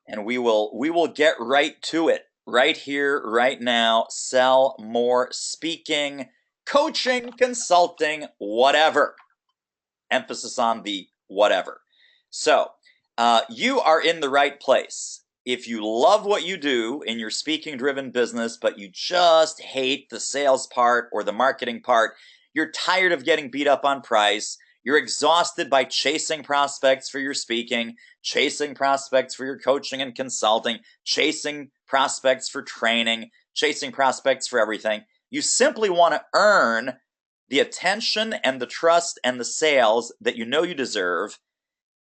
and we will get right to it. Right here, right now. Sell more speaking, coaching, consulting, whatever. Emphasis on the whatever. So, you are in the right place. If you love what you do in your speaking driven business, but you just hate the sales part or the marketing part, you're tired of getting beat up on price, you're exhausted by chasing prospects for your speaking, chasing prospects for your coaching and consulting, chasing prospects for training, chasing prospects for everything. You simply want to earn the attention and the trust and the sales that you know you deserve.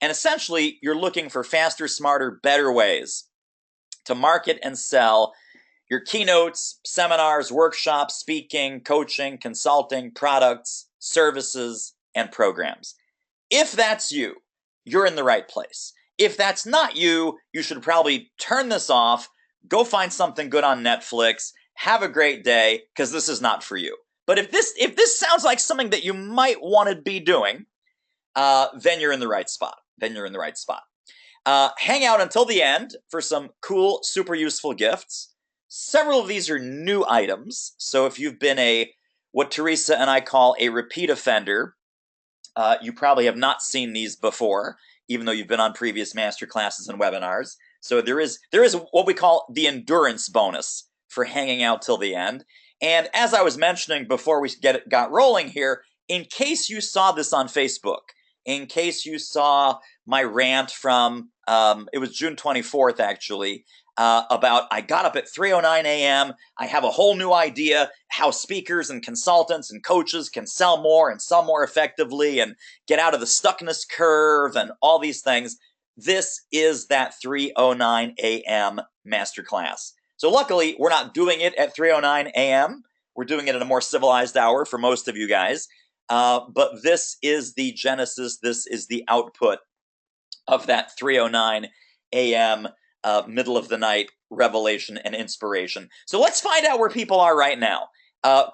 And essentially, you're looking for faster, smarter, better ways to market and sell your keynotes, seminars, workshops, speaking, coaching, consulting, products, services, and programs. If that's you, you're in the right place. If that's not you, you should probably turn this off, go find something good on Netflix, have a great day, because this is not for you. But if this sounds like something that you might want to be doing, then you're in the right spot. Hang out until the end for some cool, super useful gifts. Several of these are new items, so if you've been what Teresa and I call a repeat offender, you probably have not seen these before, even though you've been on previous masterclasses and webinars. So there is what we call the endurance bonus for hanging out till the end. And as I was mentioning before we got rolling here, in case you saw this on Facebook, in case you saw my rant from, it was June 24th actually, about I got up at 3:09 a.m., I have a whole new idea how speakers and consultants and coaches can sell more and sell more effectively and get out of the stuckness curve and all these things. This is that 3:09 a.m. masterclass. So luckily, we're not doing it at 3:09 a.m. We're doing it at a more civilized hour for most of you guys. But this is the genesis. This is the output of that 3:09 a.m. Middle of the night revelation and inspiration. So let's find out where people are right now.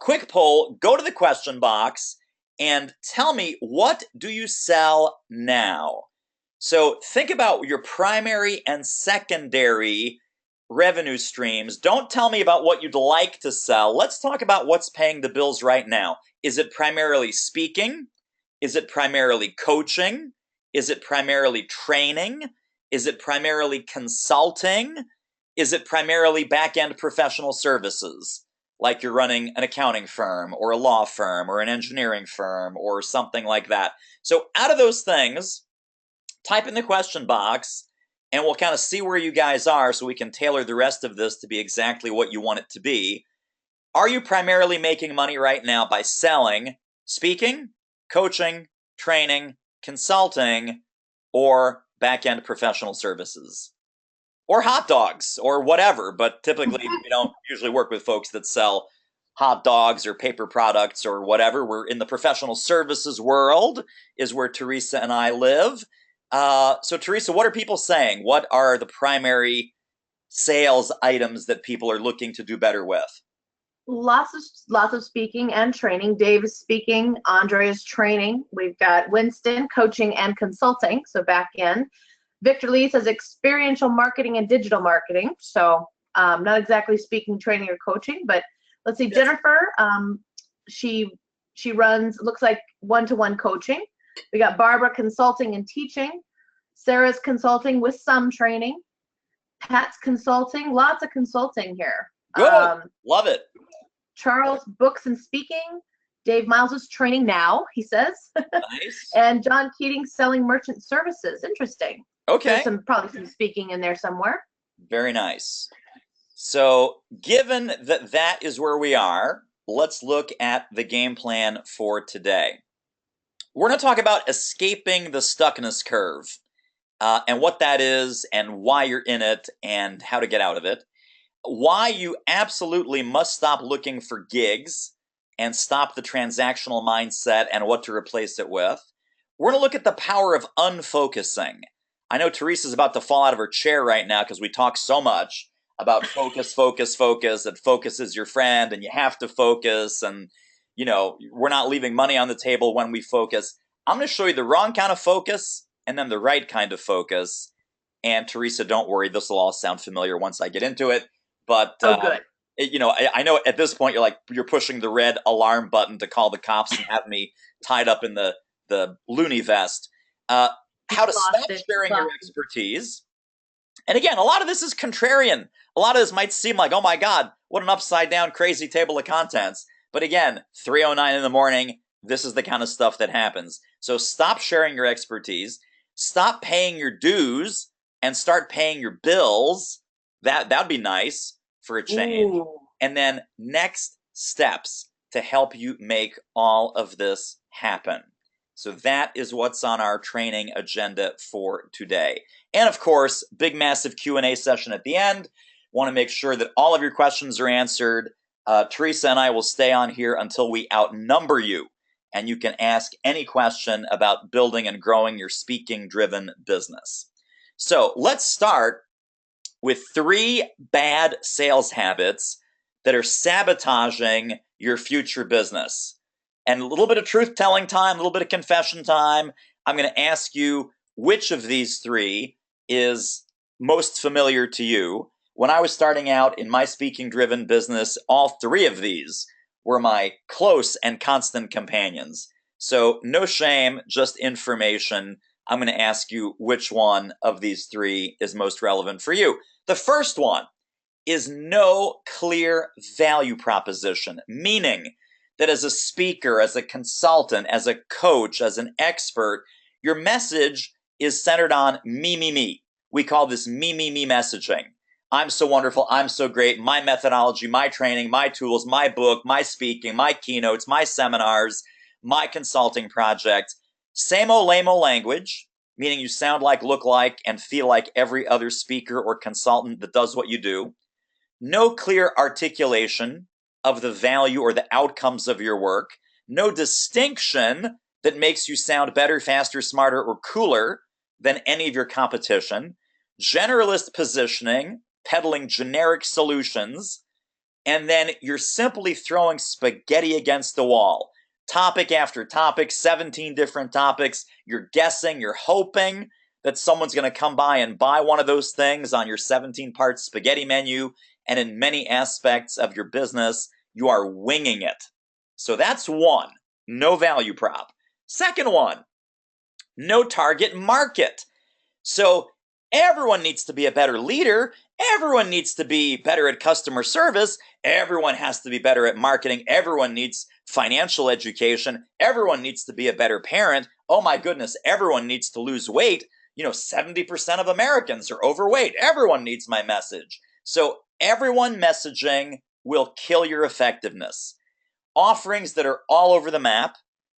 Quick poll, go to the question box and tell me, what do you sell now? So think about your primary and secondary revenue streams. Don't tell me about what you'd like to sell. Let's talk about what's paying the bills right now. Is it primarily speaking? Is it primarily coaching? Is it primarily training? Is it primarily consulting? Is it primarily back-end professional services? Like you're running an accounting firm or a law firm or an engineering firm or something like that. So out of those things, type in the question box and we'll kind of see where you guys are so we can tailor the rest of this to be exactly what you want it to be. Are you primarily making money right now by selling, speaking, coaching, training, consulting, or back-end professional services? Or hot dogs, or whatever, but typically we don't usually work with folks that sell hot dogs or paper products or whatever. We're in the professional services world is where Teresa and I live. So Teresa, what are people saying? What are the primary sales items that people are looking to do better with? Lots of speaking and training. Dave is speaking, Andre is training. We've got Winston coaching and consulting, so back in. Victor Lee says experiential marketing and digital marketing. So not exactly speaking, training, or coaching, but let's see, Jennifer, she runs, looks like one-to-one coaching. We got Barbara consulting and teaching. Sarah's consulting with some training. Pat's consulting, lots of consulting here. Good, love it. Charles, books and speaking. Dave Miles is training now, he says. Nice. And John Keating selling merchant services. Interesting. Okay. There's probably some speaking in there somewhere. Very nice. So given that that is where we are, let's look at the game plan for today. We're going to talk about escaping the stuckness curve and what that is and why you're in it and how to get out of it. Why you absolutely must stop looking for gigs and stop the transactional mindset and what to replace it with. We're going to look at the power of unfocusing. I know Teresa's about to fall out of her chair right now because we talk so much about focus, focus, focus, that focus is your friend and you have to focus and, you know, we're not leaving money on the table when we focus. I'm going to show you the wrong kind of focus and then the right kind of focus. And Teresa, don't worry, this will all sound familiar once I get into it. But Oh, good. I know at this point you're pushing the red alarm button to call the cops and have me tied up in the loony vest. How to stop sharing your expertise. And again, a lot of this is contrarian. A lot of this might seem like, oh my God, what an upside down crazy table of contents. But again, 3:09 in the morning, this is the kind of stuff that happens. So stop sharing your expertise, stop paying your dues, and start paying your bills. That'd be nice for a change. Ooh. And then next steps to help you make all of this happen. So that is what's on our training agenda for today. And of course, big massive Q&A session at the end. Want to make sure that all of your questions are answered. Teresa and I will stay on here until we outnumber you, and you can ask any question about building and growing your speaking-driven business. So let's start with 3 bad sales habits that are sabotaging your future business. And a little bit of truth-telling time, a little bit of confession time. I'm going to ask you which of these 3 is most familiar to you. When I was starting out in my speaking-driven business, all 3 of these were my close and constant companions. So no shame, just information. I'm going to ask you which one of these 3 is most relevant for you. The first one is no clear value proposition, meaning that as a speaker, as a consultant, as a coach, as an expert, your message is centered on me, me, me. We call this me, me, me messaging. I'm so wonderful. I'm so great. My methodology, my training, my tools, my book, my speaking, my keynotes, my seminars, my consulting project. Same old lame-o language, meaning you sound like, look like, and feel like every other speaker or consultant that does what you do. No clear articulation of the value or the outcomes of your work. No distinction that makes you sound better, faster, smarter, or cooler than any of your competition. Generalist positioning, peddling generic solutions, and then you're simply throwing spaghetti against the wall. Topic after topic, 17 different topics. You're guessing, you're hoping that someone's going to come by and buy one of those things on your 17-part spaghetti menu. And in many aspects of your business, you are winging it. So that's one, no value prop. Second one, no target market. So everyone needs to be a better leader. Everyone needs to be better at customer service. Everyone has to be better at marketing. Everyone needs financial education. Everyone needs to be a better parent. Oh my goodness, everyone needs to lose weight. 70% of Americans are overweight. Everyone needs my message. So everyone messaging will kill your effectiveness. Offerings that are all over the map,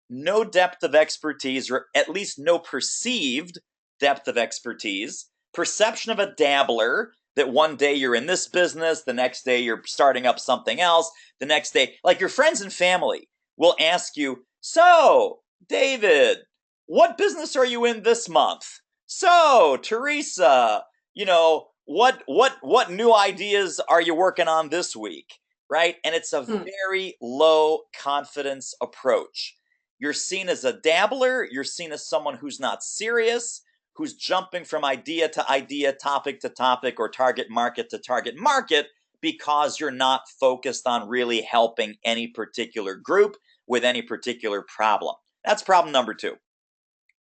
no depth of expertise, or at least no perceived depth of expertise, perception of a dabbler, that one day you're in this business, the next day you're starting up something else, the next day, like your friends and family will ask you, so, David, what business are you in this month? So, Teresa, what new ideas are you working on this week? Right? And it's a very low confidence approach. You're seen as a dabbler. You're seen as someone who's not serious, who's jumping from idea to idea, topic to topic, or target market to target market, because you're not focused on really helping any particular group with any particular problem. That's problem number 2.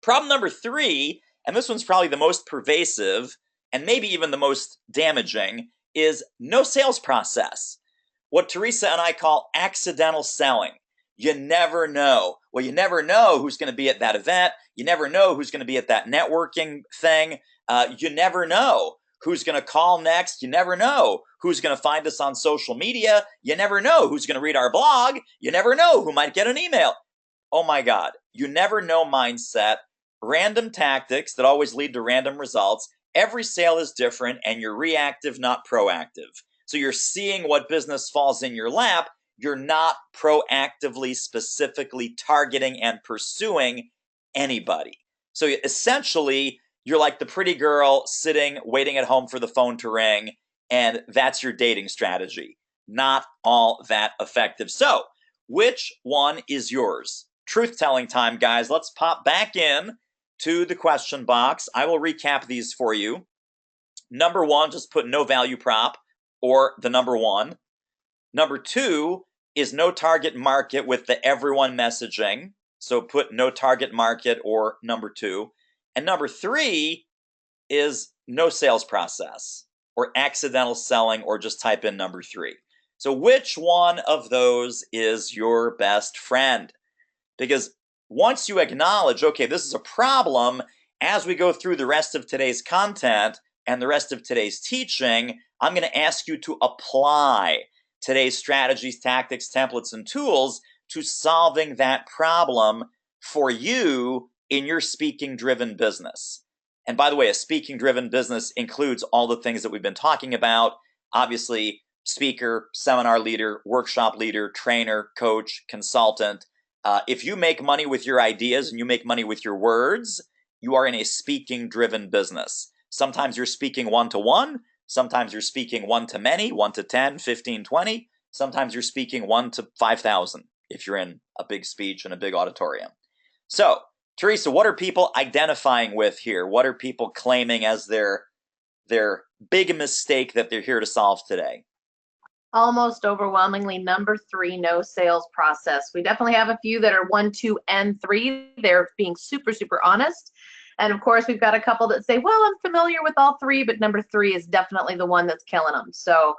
Problem number 3, and this one's probably the most pervasive and maybe even the most damaging, is no sales process. What Teresa and I call accidental selling. You never know. Well, you never know who's going to be at that event. You never know who's going to be at that networking thing. You never know who's going to call next. You never know who's going to find us on social media. You never know who's going to read our blog. You never know who might get an email. Oh my God. You never know mindset. Random tactics that always lead to random results. Every sale is different, and you're reactive, not proactive. So you're seeing what business falls in your lap. You're not proactively, specifically targeting and pursuing anybody. So essentially, you're like the pretty girl sitting, waiting at home for the phone to ring, and that's your dating strategy. Not all that effective. So, which one is yours? Truth-telling time, guys. Let's pop back in to the question box. I will recap these for you. Number one, just put no value prop or the number one. Number two is no target market with the everyone messaging. So put no target market or number two. And number three is no sales process or accidental selling, or just type in number three. So which one of those is your best friend? Because once you acknowledge, okay, this is a problem, as we go through the rest of today's content and the rest of today's teaching, I'm going to ask you to apply today's strategies, tactics, templates, and tools to solving that problem for you in your speaking-driven business. And by the way, a speaking-driven business includes all the things that we've been talking about. Obviously, speaker, seminar leader, workshop leader, trainer, coach, consultant. If you make money with your ideas and you make money with your words, you are in a speaking-driven business. Sometimes you're speaking one-to-one. Sometimes you're speaking one-to-many, 1-to-10, 15, 20. Sometimes you're speaking 1-to-5,000 if you're in a big speech and a big auditorium. So, Teresa, what are people identifying with here? What are people claiming as their big mistake that they're here to solve today? Almost overwhelmingly, number three, no sales process. We definitely have a few that are 1, 2, and 3. They're being super, super honest. And of course, we've got a couple that say, well, I'm familiar with all 3, but number 3 is definitely the one that's killing them. So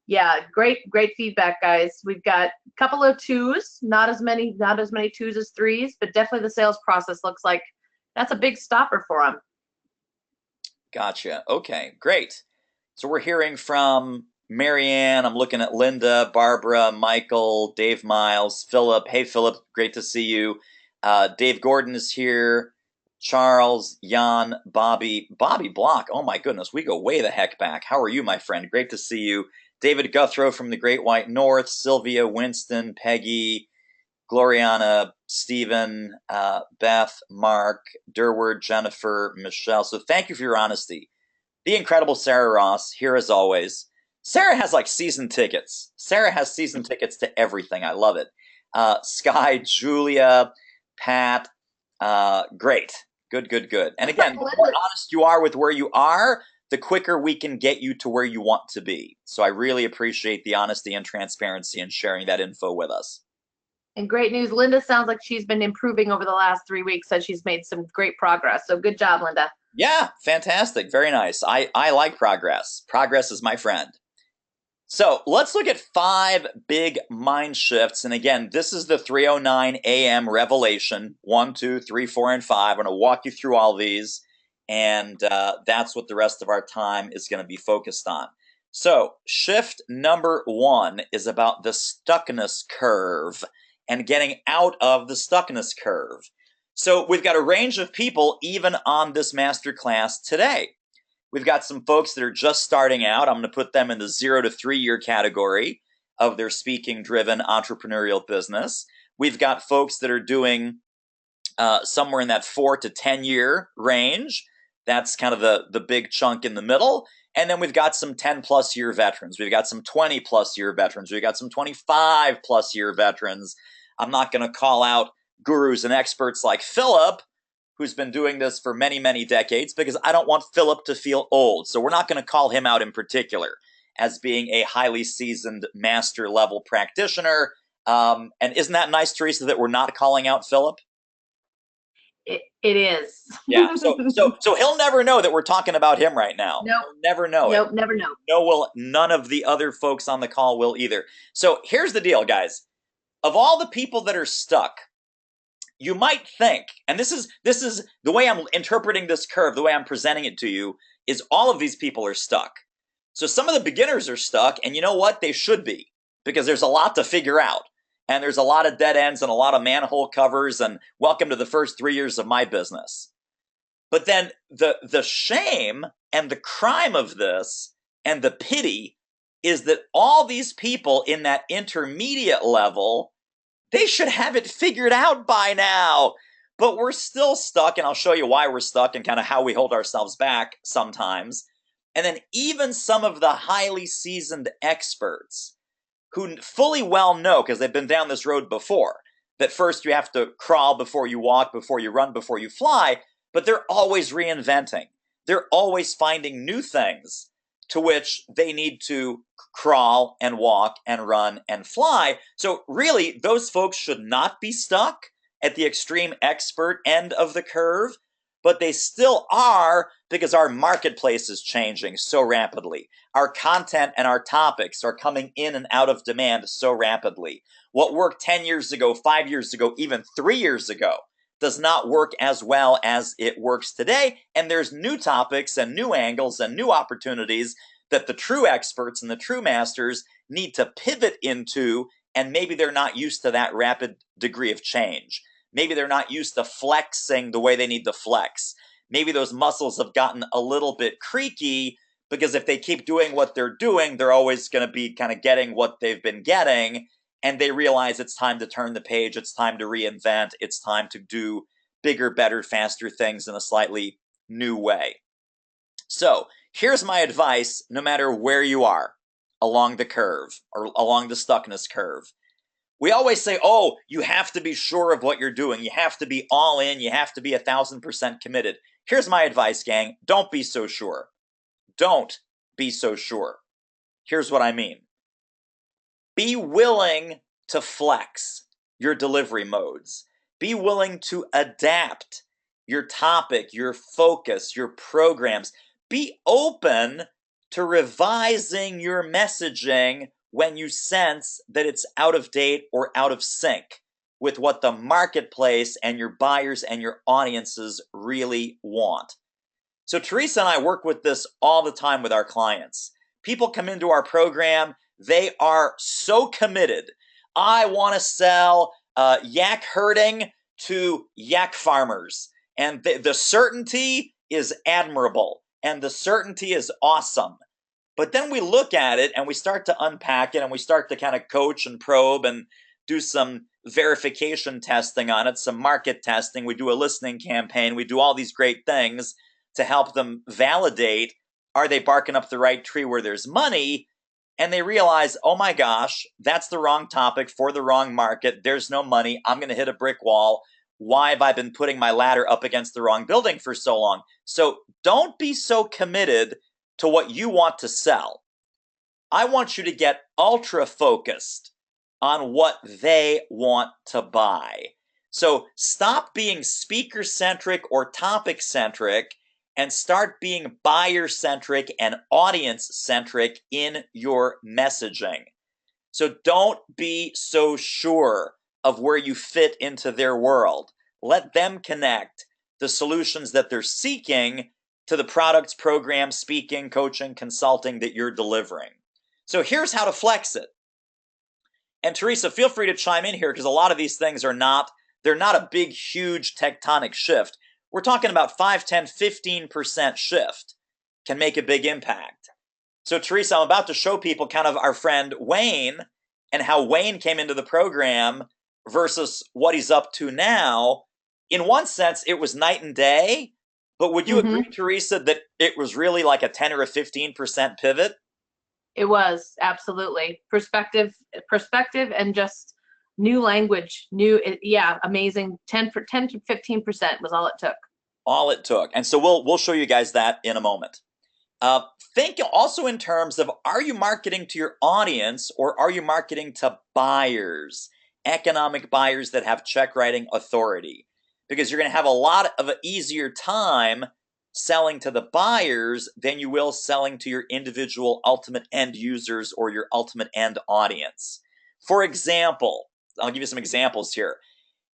yeah, great feedback, guys. We've got a couple of 2s, not as many 2s as 3s, but definitely the sales process looks like that's a big stopper for them. Gotcha. Okay, great. So we're hearing from Marianne. I'm looking at Linda, Barbara, Michael, Dave Miles, Philip. Hey, Philip, great to see you. Dave Gordon is here. Charles, Jan, Bobby Block. Oh my goodness, we go way the heck back. How are you, my friend? Great to see you. David Guthrow from the Great White North, Sylvia, Winston, Peggy, Gloriana, Stephen, Beth, Mark, Durward, Jennifer, Michelle. So thank you for your honesty. The incredible Sarah Ross, here as always. Sarah has like season tickets. Sarah has season tickets to everything. I love it. Sky, Julia, Pat, great. Good. And again, the more honest you are with where you are, the quicker we can get you to where you want to be. So I really appreciate the honesty and transparency and sharing that info with us. And great news, Linda sounds like she's been improving over the last 3 weeks, so she's made some great progress. So good job, Linda. Yeah, fantastic. Very nice. I like progress. Progress is my friend. So let's look at 5 big mind shifts. And again, this is the 3:09 a.m. revelation. 1, 2, 3, 4, and 5. I'm going to walk you through all these. And that's what the rest of our time is going to be focused on. So shift number 1 is about the stuckness curve and getting out of the stuckness curve. So we've got a range of people even on this masterclass today. We've got some folks that are just starting out. I'm going to put them in the 0 to 3 year category of their speaking-driven entrepreneurial business. We've got folks that are doing somewhere in that 4 to 10 year range. That's kind of the big chunk in the middle. And then we've got some 10 plus year veterans. We've got some 20 plus year veterans. We've got some 25 plus year veterans. I'm not going to call out gurus and experts like Philip, who's been doing this for many, many decades, because I don't want Philip to feel old. So we're not going to call him out in particular as being a highly seasoned master level practitioner. And isn't that nice, Teresa, that we're not calling out Philip? It is. Yeah. So he'll never know that we're talking about him right now. Nope. He'll never know. Nope, never know. None of the other folks on the call will either. So here's the deal, guys. Of all the people that are stuck, you might think, and this is the way I'm interpreting this curve, the way I'm presenting it to you, is all of these people are stuck. So some of the beginners are stuck, and you know what? They should be, because there's a lot to figure out. And there's a lot of dead ends and a lot of manhole covers, and welcome to the first 3 years of my business. But then the shame and the crime of this and the pity is that all these people in that intermediate level, they should have it figured out by now. But we're still stuck, and I'll show you why we're stuck and kind of how we hold ourselves back sometimes. And then even some of the highly seasoned experts who fully well know, because they've been down this road before, that first you have to crawl before you walk, before you run, before you fly, but they're always reinventing. they're always finding new things to which they need to crawl and walk and run and fly. So really, those folks should not be stuck at the extreme expert end of the curve, but they still are, because our marketplace is changing so rapidly. Our content and our topics are coming in and out of demand so rapidly. What worked 10 years ago, 5 years ago, even 3 years ago does not work as well as it works today. And there's new topics and new angles and new opportunities that the true experts and the true masters need to pivot into, and maybe they're not used to that rapid degree of change. Maybe they're not used to flexing the way they need to flex. Maybe those muscles have gotten a little bit creaky, because if they keep doing what they're doing, they're always going to be kind of getting what they've been getting. And they realize it's time to turn the page. It's time to reinvent. It's time to do bigger, better, faster things in a slightly new way. So here's my advice, no matter where you are along the curve or along the stuckness curve. We always say, oh, you have to be sure of what you're doing. You have to be all in. You have to be 1,000% committed. Here's my advice, gang. Don't be so sure. Don't be so sure. Here's what I mean. Be willing to flex your delivery modes. Be willing to adapt your topic, your focus, your programs. Be open to revising your messaging when you sense that it's out of date or out of sync with what the marketplace and your buyers and your audiences really want. So Teresa and I work with this all the time with our clients. People come into our program, they are so committed. I want to sell yak herding to yak farmers. And the certainty is admirable, and the certainty is awesome. But then we look at it and we start to unpack it, and we start to kind of coach and probe and do some verification testing on it, some market testing. We do a listening campaign. We do all these great things to help them validate, are they barking up the right tree where there's money? And they realize, oh my gosh, that's the wrong topic for the wrong market. There's no money. I'm going to hit a brick wall. Why have I been putting my ladder up against the wrong building for so long? So don't be so committed to what you want to sell. I want you to get ultra focused on what they want to buy. So stop being speaker-centric or topic-centric and start being buyer-centric and audience-centric in your messaging. So don't be so sure of where you fit into their world. Let them connect the solutions that they're seeking to the products, programs, speaking, coaching, consulting that you're delivering. So here's how to flex it. And Teresa, feel free to chime in here, because a lot of these things are not a big, huge tectonic shift. We're talking about 5, 10, 15% shift can make a big impact. So Teresa, I'm about to show people kind of our friend Wayne and how Wayne came into the program versus what he's up to now. In one sense, it was night and day, but would you agree, Teresa, that it was really like a 10 or a 15% pivot? It was, absolutely. Perspective and just new language, amazing. 10 to 15% was all it took. All it took. And so we'll show you guys that in a moment. Think also in terms of, are you marketing to your audience or are you marketing to buyers, economic buyers that have check writing authority? Because you're going to have a lot of an easier time selling to the buyers than you will selling to your individual ultimate end users or your ultimate end audience. For example, I'll give you some examples here.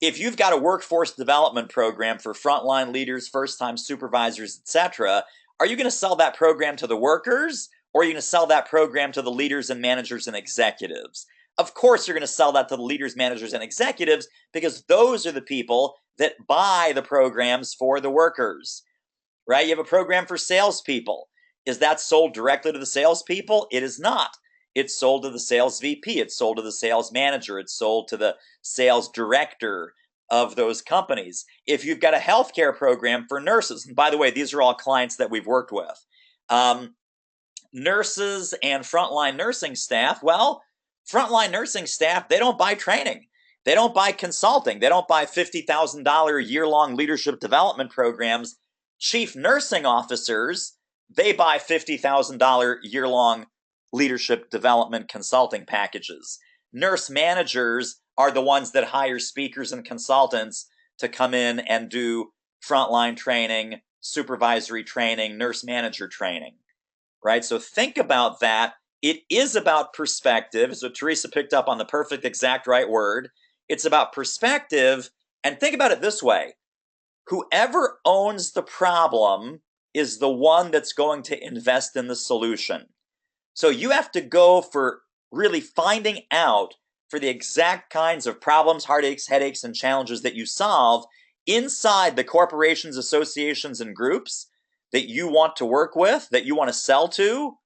If you've got a workforce development program for frontline leaders, first-time supervisors, etc., are you going to sell that program to the workers, or are you going to sell that program to the leaders and managers and executives? Of course, you're going to sell that to the leaders, managers, and executives, because those are the people that buy the programs for the workers, right? You have a program for salespeople. Is that sold directly to the salespeople? It is not. It's sold to the sales VP. It's sold to the sales manager. It's sold to the sales director of those companies. If you've got a healthcare program for nurses, and by the way, these are all clients that we've worked with, nurses and frontline nursing staff, well, frontline nursing staff, they don't buy training. They don't buy consulting. They don't buy $50,000 year-long leadership development programs. Chief nursing officers, they buy $50,000 year-long leadership development consulting packages. Nurse managers are the ones that hire speakers and consultants to come in and do frontline training, supervisory training, nurse manager training, right? So think about that. It is about perspective. So Teresa picked up on the perfect exact right word. It's about perspective. And think about it this way. Whoever owns the problem is the one that's going to invest in the solution. So you have to go for really finding out for the exact kinds of problems, heartaches, headaches, and challenges that you solve inside the corporations, associations, and groups that you want to work with, that you want to sell to.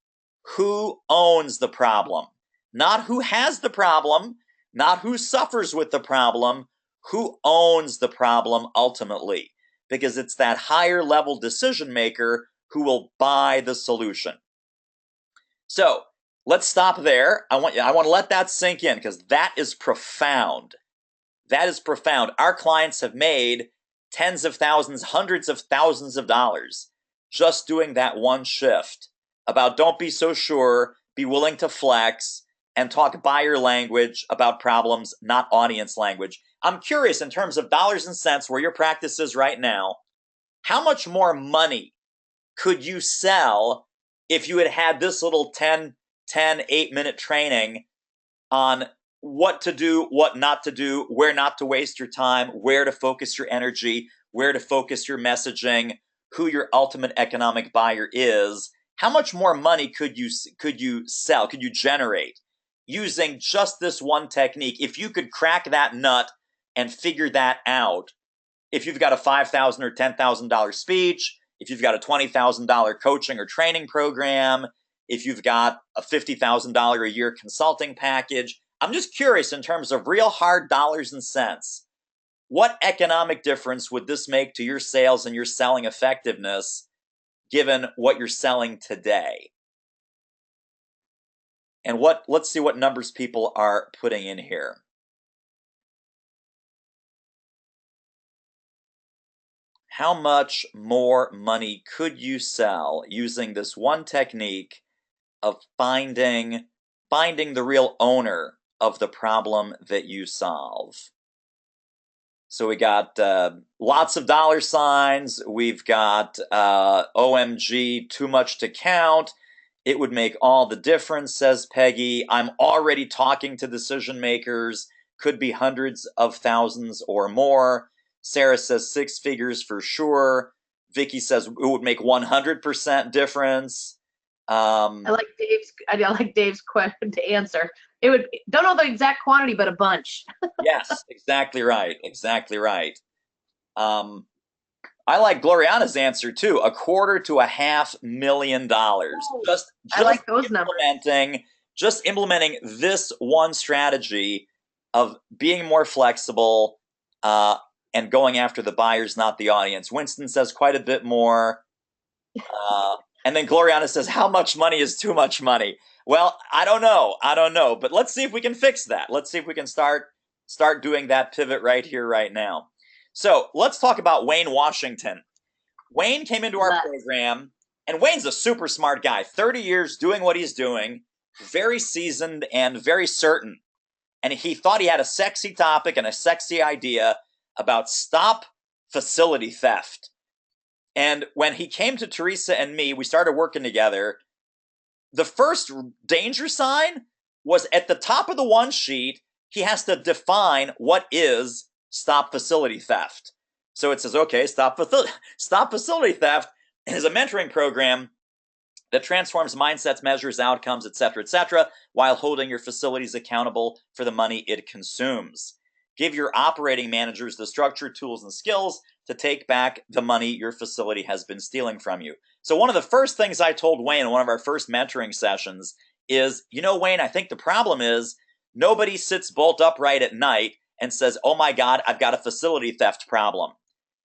Who owns the problem? Not who has the problem, not who suffers with the problem, who owns the problem ultimately, because it's that higher level decision maker who will buy the solution. So let's stop there. I want to let that sink in because that is profound. That is profound. Our clients have made tens of thousands, hundreds of thousands of dollars just doing that one shift about don't be so sure, be willing to flex, and talk buyer language about problems, not audience language. I'm curious in terms of dollars and cents where your practice is right now, how much more money could you sell if you had had this little 8-minute training on what to do, what not to do, where not to waste your time, where to focus your energy, where to focus your messaging, who your ultimate economic buyer is? How much more money could you sell, could you generate using just this one technique? If you could crack that nut and figure that out, if you've got a $5,000 or $10,000 speech, if you've got a $20,000 coaching or training program, if you've got a $50,000 a year consulting package, I'm just curious in terms of real hard dollars and cents, what economic difference would this make to your sales and your selling effectiveness given what you're selling today? And let's see what numbers people are putting in here. How much more money could you sell using this one technique of finding the real owner of the problem that you solve? So we got lots of dollar signs. We've got OMG, too much to count. It would make all the difference, says Peggy. I'm already talking to decision makers. Could be hundreds of thousands or more. Sarah says 6 figures for sure. Vicky says it would make 100% difference. I like Dave's question to answer. It would, don't know the exact quantity, but a bunch. Yes, exactly right. Exactly right. I like Gloriana's answer too. $250,000 to $500,000. Oh, Just I like those numbers. Just implementing this one strategy of being more flexible and going after the buyers, not the audience. Winston says quite a bit more. And then Gloriana says, how much money is too much money? Well, I don't know. But let's see if we can fix that. Let's see if we can start doing that pivot right here, right now. So let's talk about Wayne Washington. Wayne came into our program, and Wayne's a super smart guy. 30 years doing what he's doing, very seasoned and very certain. And he thought he had a sexy topic and a sexy idea about stop facility theft. And when he came to Teresa and me, we started working together. The first danger sign was at the top of the one sheet, he has to define what is stop facility theft. So it says, okay, stop facility theft is a mentoring program that transforms mindsets, measures outcomes, etc., while holding your facilities accountable for the money it consumes. Give your operating managers the structure, tools, and skills to take back the money your facility has been stealing from you. So one of the first things I told Wayne in one of our first mentoring sessions is, Wayne, I think the problem is nobody sits bolt upright at night and says, oh my God, I've got a facility theft problem.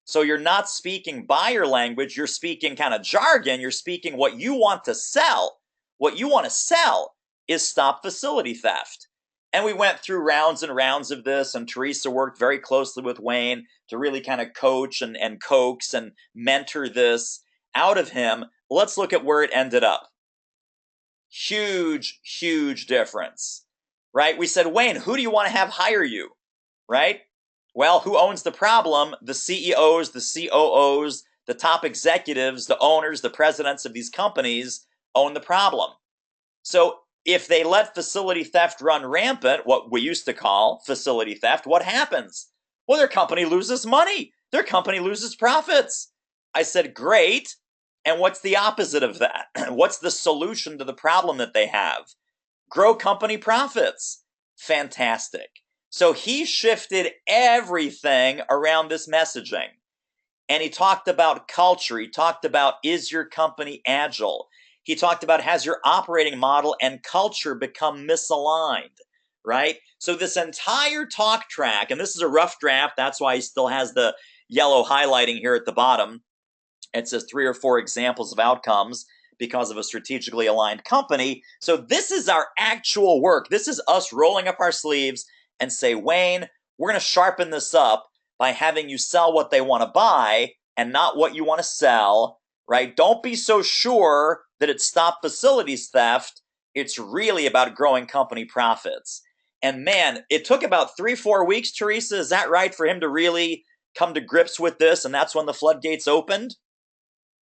So you're not speaking buyer language, you're speaking kind of jargon, you're speaking what you want to sell. What you want to sell is stop facility theft. And we went through rounds and rounds of this, and Teresa worked very closely with Wayne to really kind of coach and coax and mentor this out of him. Let's look at where it ended up. Huge, huge difference, right? We said, Wayne, who do you want to have hire you, right? Well, who owns the problem? The CEOs, the COOs, the top executives, the owners, the presidents of these companies own the problem. So if they let facility theft run rampant, what we used to call facility theft, what happens? Well, their company loses money. Their company loses profits. I said, great. And what's the opposite of that? What's the solution to the problem that they have? Grow company profits. Fantastic. So he shifted everything around this messaging. And he talked about culture. He talked about, is your company agile? He talked about, has your operating model and culture become misaligned, right? So this entire talk track, and this is a rough draft, that's why he still has the yellow highlighting here at the bottom. It says 3 or 4 examples of outcomes because of a strategically aligned company. So this is our actual work. This is us rolling up our sleeves and say, Wayne, we're going to sharpen this up by having you sell what they want to buy and not what you want to sell, right? Don't be so sure that it's stop facilities theft. It's really about growing company profits. And man, it took about 3-4 weeks, Teresa, is that right, for him to really come to grips with this, and that's when the floodgates opened?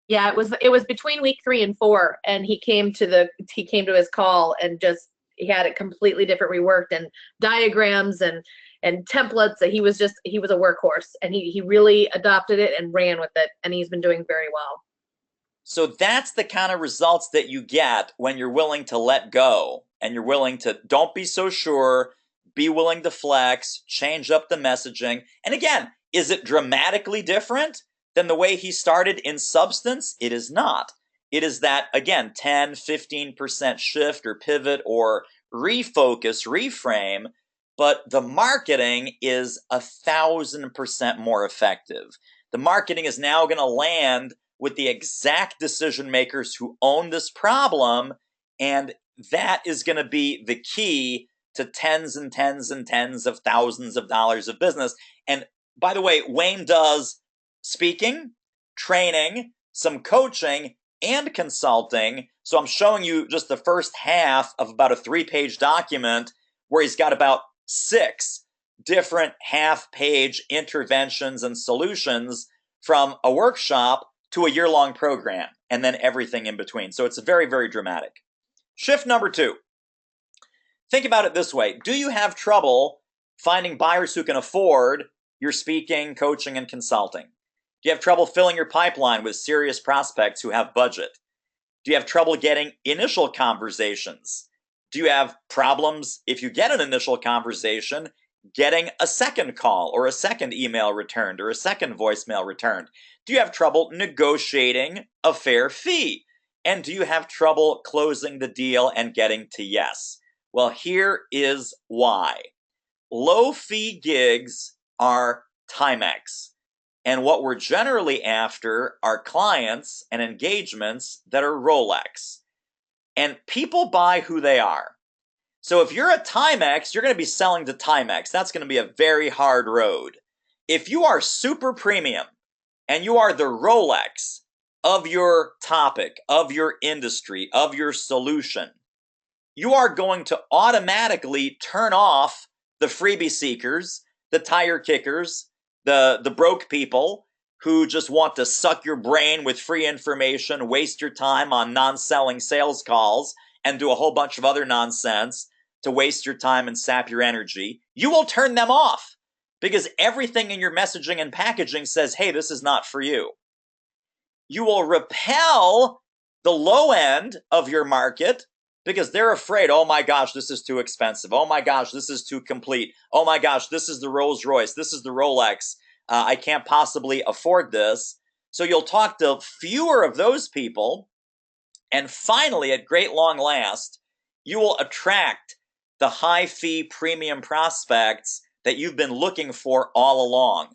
Yeah, it was between week 3 and 4, and he came to his call and just he had it completely different reworked and diagrams and templates. That he was a workhorse, and he really adopted it and ran with it, and he's been doing very well. So that's the kind of results that you get when you're willing to let go and you're willing to, don't be so sure, be willing to flex, change up the messaging. And again, is it dramatically different than the way he started in substance? It is not. It is that, again, 10, 15% shift or pivot or refocus, reframe, but the marketing is 1,000% more effective. The marketing is now going to land with the exact decision makers who own this problem, and that is going to be the key to tens and tens and tens of thousands of dollars of business. And by the way, Wayne does speaking, training, some coaching, and consulting. So I'm showing you just the first half of about a 3-page document where he's got about 6 different half-page interventions and solutions from a workshop to a year-long program, and then everything in between. So it's very, very dramatic. Shift number 2. Think about it this way. Do you have trouble finding buyers who can afford your speaking, coaching, and consulting? Do you have trouble filling your pipeline with serious prospects who have budget? Do you have trouble getting initial conversations? Do you have problems, if you get an initial conversation, getting a second call or a second email returned or a second voicemail returned? Do you have trouble negotiating a fair fee? And do you have trouble closing the deal and getting to yes? Well, here is why. Low fee gigs are Timex. And what we're generally after are clients and engagements that are Rolex. And people buy who they are. So if you're a Timex, you're going to be selling to Timex. That's going to be a very hard road. If you are super premium and you are the Rolex of your topic, of your industry, of your solution, you are going to automatically turn off the freebie seekers, the tire kickers, the broke people who just want to suck your brain with free information, waste your time on non-selling sales calls, and do a whole bunch of other nonsense to waste your time and sap your energy. You will turn them off because everything in your messaging and packaging says, hey, this is not for you. You will repel the low end of your market because they're afraid, oh my gosh, this is too expensive. Oh my gosh, this is too complete. Oh my gosh, this is the Rolls Royce. This is the Rolex. I can't possibly afford this. So you'll talk to fewer of those people. And finally, at great long last, you will attract the high fee premium prospects that you've been looking for all along,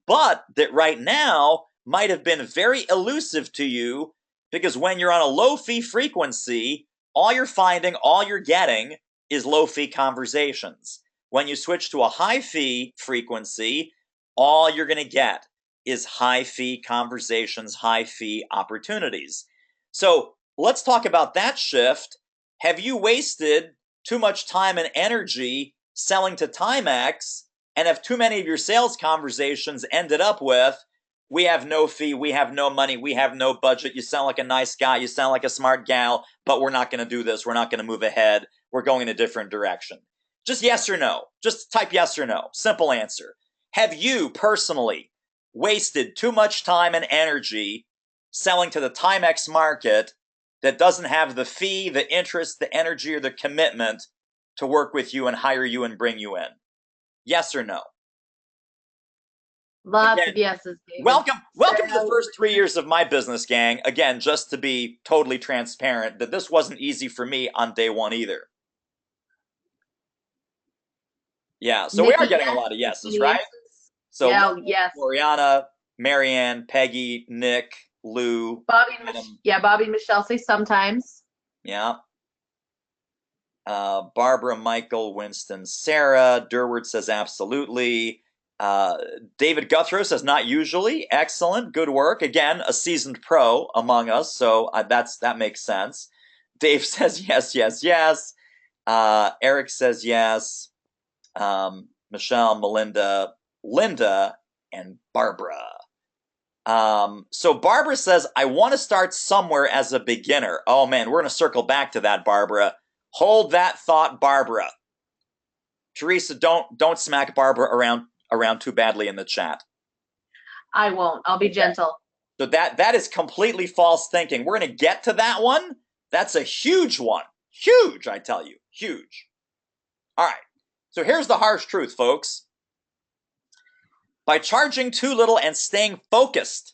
but that right now might have been very elusive to you because when you're on a low fee frequency, all you're finding, all you're getting is low fee conversations. When you switch to a high fee frequency, all you're going to get is high fee conversations, high fee opportunities. So let's talk about that shift. Have you wasted too much time and energy selling to Timex, and have too many of your sales conversations ended up with, we have no fee, we have no money, we have no budget, you sound like a nice guy, you sound like a smart gal, but we're not going to do this, we're not going to move ahead, we're going in a different direction? Just yes or no. Just type yes or no. Simple answer. Have you personally wasted too much time and energy selling to the Timex market that doesn't have the fee, the interest, the energy, or the commitment to work with you and hire you and bring you in? Yes or no? Lots Again, of yeses, David. welcome to the first 3 years of my business, gang. Again, just to be totally transparent, that this wasn't easy for me on day one either. Yeah, so Nikki, we are getting yes. a lot of yeses, Nikki, right? yeses. So Yeah, yes. Oriana, Marianne, Peggy, Nick, Lou, Bobby and Adam. Bobby and Michelle say sometimes. Yeah. Barbara, Michael, Winston, Sarah. Durward says absolutely. David Guthrow says not usually. Excellent, good work. Again, a seasoned pro among us, so that makes sense. Dave says yes, yes, yes. Eric says yes. Michelle, Melinda, Linda, and Barbara. So Barbara says, I want to start somewhere as a beginner. Oh man, we're going to circle back to that, Barbara. Hold that thought, Barbara. Teresa, don't smack Barbara around too badly in the chat. I won't. I'll be gentle. So that is completely false thinking. We're going to get to that one. That's a huge one. Huge, I tell you. Huge. All right. So here's the harsh truth, folks. By charging too little and staying focused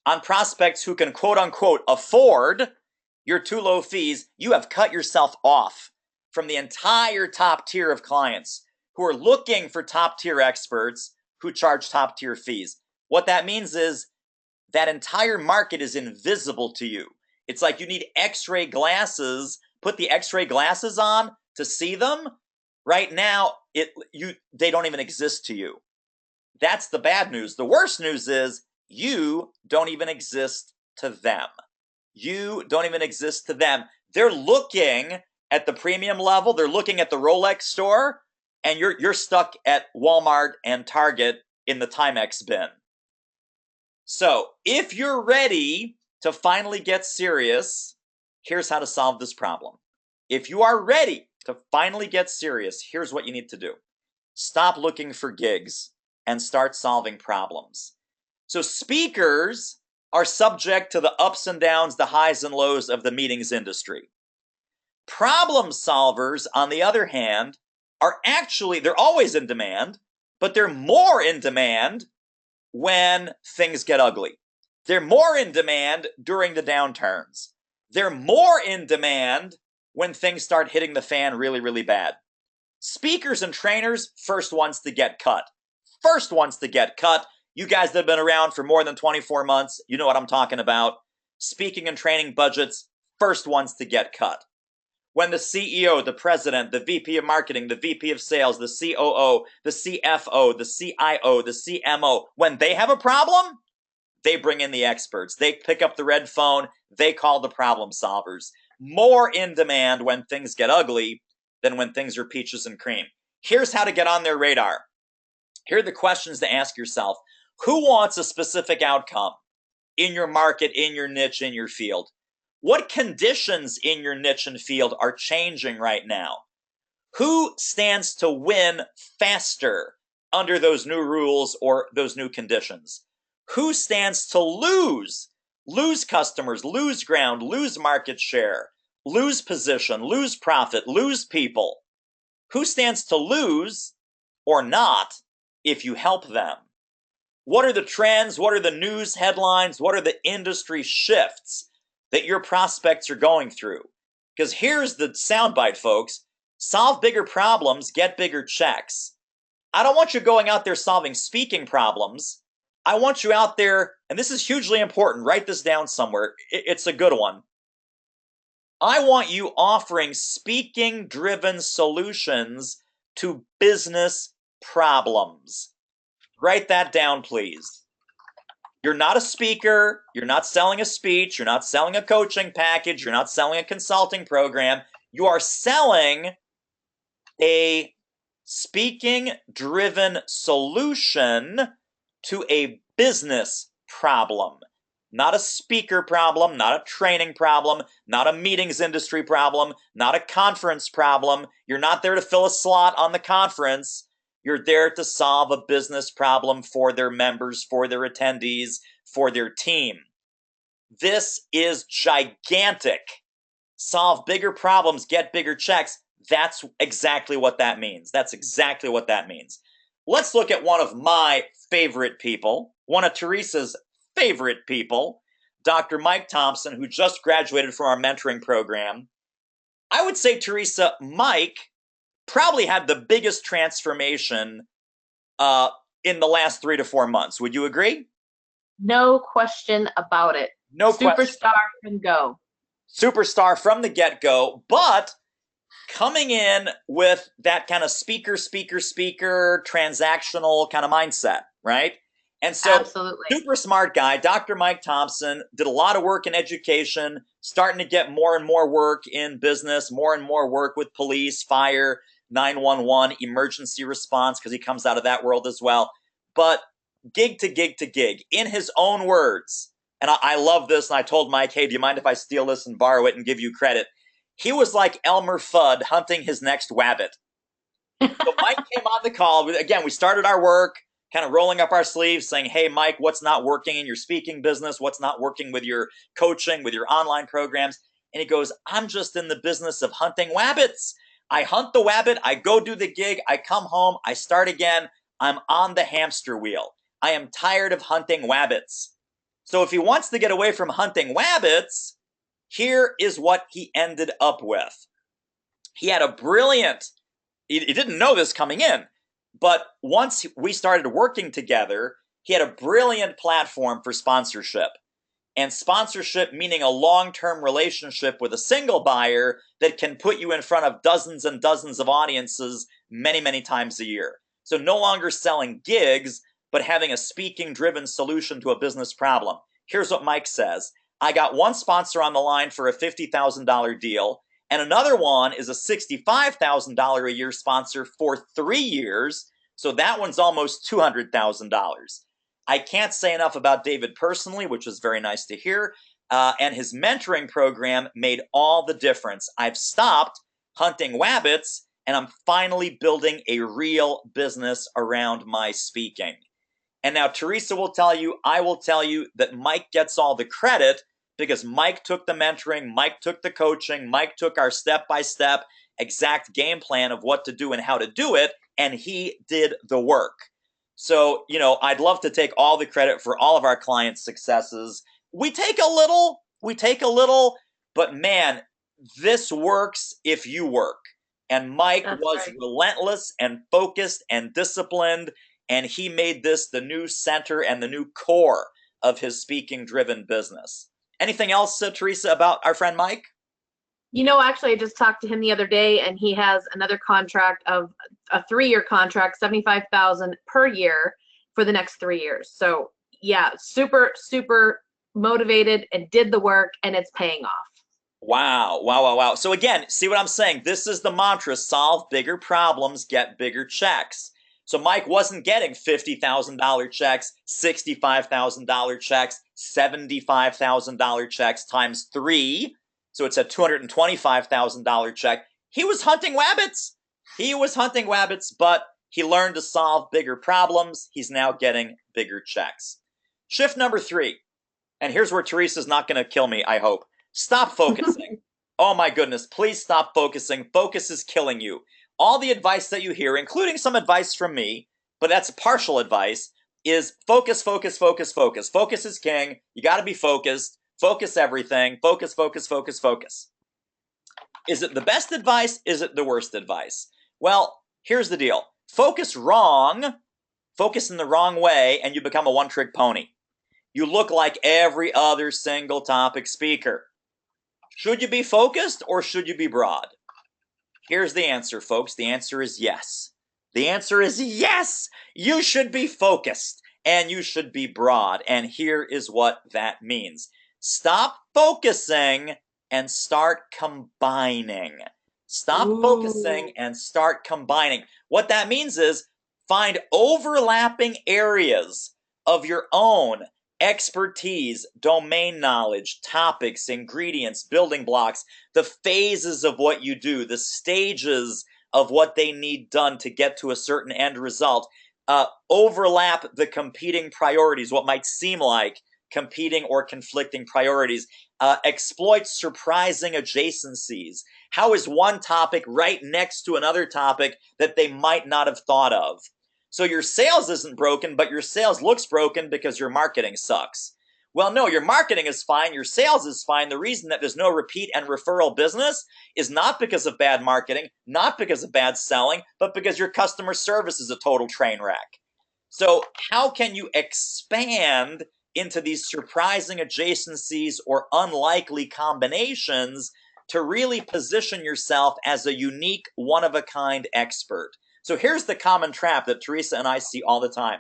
on prospects who can quote unquote afford your too low fees, you have cut yourself off from the entire top tier of clients who are looking for top tier experts who charge top tier fees. What that means is that entire market is invisible to you. It's like you need x-ray glasses, put the x-ray glasses on to see them. Right now, they don't even exist to you. That's the bad news. The worst news is you don't even exist to them. You don't even exist to them. They're looking at the premium level. They're looking at the Rolex store, and you're stuck at Walmart and Target in the Timex bin. So if you're ready to finally get serious, here's how to solve this problem. If you are ready to finally get serious, here's what you need to do. Stop looking for gigs and start solving problems. So speakers are subject to the ups and downs, the highs and lows of the meetings industry. Problem solvers, on the other hand, they're always in demand, but they're more in demand when things get ugly. They're more in demand during the downturns. They're more in demand when things start hitting the fan really, really bad. Speakers and trainers, first ones to get cut. First ones to get cut. You guys that have been around for more than 24 months, you know what I'm talking about. Speaking and training budgets, first ones to get cut. When the CEO, the president, the VP of marketing, the VP of sales, the COO, the CFO, the CIO, the CMO, when they have a problem, they bring in the experts. They pick up the red phone. They call the problem solvers. More in demand when things get ugly than when things are peaches and cream. Here's how to get on their radar. Here are the questions to ask yourself. Who wants a specific outcome in your market, in your niche, in your field? What conditions in your niche and field are changing right now? Who stands to win faster under those new rules or those new conditions? Who stands to lose? Lose customers, lose ground, lose market share, lose position, lose profit, lose people. Who stands to lose or not if you help them? What are the trends? What are the news headlines? What are the industry shifts that your prospects are going through? Because here's the soundbite, folks. Solve bigger problems, get bigger checks. I don't want you going out there solving speaking problems. I want you out there, and this is hugely important, write this down somewhere. It's a good one. I want you offering speaking-driven solutions to business problems. Write that down, please. You're not a speaker. You're not selling a speech. You're not selling a coaching package. You're not selling a consulting program. You are selling a speaking-driven solution to a business problem. Not a speaker problem, not a training problem, not a meetings industry problem, not a conference problem. You're not there to fill a slot on the conference. You're there to solve a business problem for their members, for their attendees, for their team. This is gigantic. Solve bigger problems, get bigger checks. That's exactly what that means. That's exactly what that means. Let's look at one of my favorite people, one of Teresa's favorite people, Dr. Mike Thompson, who just graduated from our mentoring program. I would say, Teresa, Mike probably had the biggest transformation in the last 3 to 4 months. Would you agree? No question about it. No question. Superstar from go. Superstar from the get-go, but coming in with that kind of speaker, transactional kind of mindset, right? And so, absolutely, super smart guy, Dr. Mike Thompson, did a lot of work in education, starting to get more and more work in business, more and more work with police, fire, 911, emergency response, because he comes out of that world as well. But gig to gig to gig, in his own words, and I love this, and I told Mike, hey, do you mind if I steal this and borrow it and give you credit? He was like Elmer Fudd hunting his next wabbit. So Mike came on the call. Again, we started our work, kind of rolling up our sleeves, saying, hey, Mike, what's not working in your speaking business? What's not working with your coaching, with your online programs? And he goes, I'm just in the business of hunting wabbits. I hunt the wabbit. I go do the gig. I come home. I start again. I'm on the hamster wheel. I am tired of hunting wabbits. So if he wants to get away from hunting wabbits, here is what he ended up with. He had a brilliant, he didn't know this coming in, but once we started working together, he had a brilliant platform for sponsorship. And sponsorship meaning a long-term relationship with a single buyer that can put you in front of dozens and dozens of audiences many, many times a year. So no longer selling gigs, but having a speaking-driven solution to a business problem. Here's what Mike says. I got one sponsor on the line for a $50,000 deal, and another one is a $65,000 a year sponsor for 3 years, so that one's almost $200,000. I can't say enough about David personally, which is very nice to hear, and his mentoring program made all the difference. I've stopped hunting wabbits, and I'm finally building a real business around my speaking. And now Teresa will tell you, I will tell you that Mike gets all the credit because Mike took the mentoring, Mike took the coaching, Mike took our step-by-step exact game plan of what to do and how to do it, and he did the work. So, I'd love to take all the credit for all of our clients' successes. We take a little, but man, this works if you work. And Mike was relentless and focused and disciplined, and he made this the new center and the new core of his speaking-driven business. Anything else, Teresa, about our friend Mike? Actually, I just talked to him the other day, and he has another contract of a 3-year contract, $75,000 per year for the next 3 years. So, yeah, super, super motivated and did the work, and it's paying off. Wow. So again, see what I'm saying? This is the mantra, solve bigger problems, get bigger checks. So Mike wasn't getting $50,000 checks, $65,000 checks, $75,000 checks times 3. So it's a $225,000 check. He was hunting wabbits, but he learned to solve bigger problems. He's now getting bigger checks. Shift number 3. And here's where Teresa's not going to kill me, I hope. Stop focusing. Oh my goodness, please stop focusing. Focus is killing you. All the advice that you hear, including some advice from me, but that's partial advice, is focus. Focus is king. You got to be focused. Focus everything. Focus. Is it the best advice? Is it the worst advice? Well, here's the deal. Focus wrong, focus in the wrong way, and you become a one-trick pony. You look like every other single topic speaker. Should you be focused or should you be broad? Here's the answer, folks. The answer is yes. The answer is yes. You should be focused and you should be broad. And here is what that means. Stop focusing and start combining. Stop focusing and start combining. What that means is find overlapping areas of your own expertise, domain knowledge, topics, ingredients, building blocks, the phases of what you do, the stages of what they need done to get to a certain end result, overlap the competing priorities, what might seem like competing or conflicting priorities, exploit surprising adjacencies. How is one topic right next to another topic that they might not have thought of? So your sales isn't broken, but your sales looks broken because your marketing sucks. Well, no, your marketing is fine, your sales is fine. The reason that there's no repeat and referral business is not because of bad marketing, not because of bad selling, but because your customer service is a total train wreck. So how can you expand into these surprising adjacencies or unlikely combinations to really position yourself as a unique, one-of-a-kind expert? So here's the common trap that Teresa and I see all the time.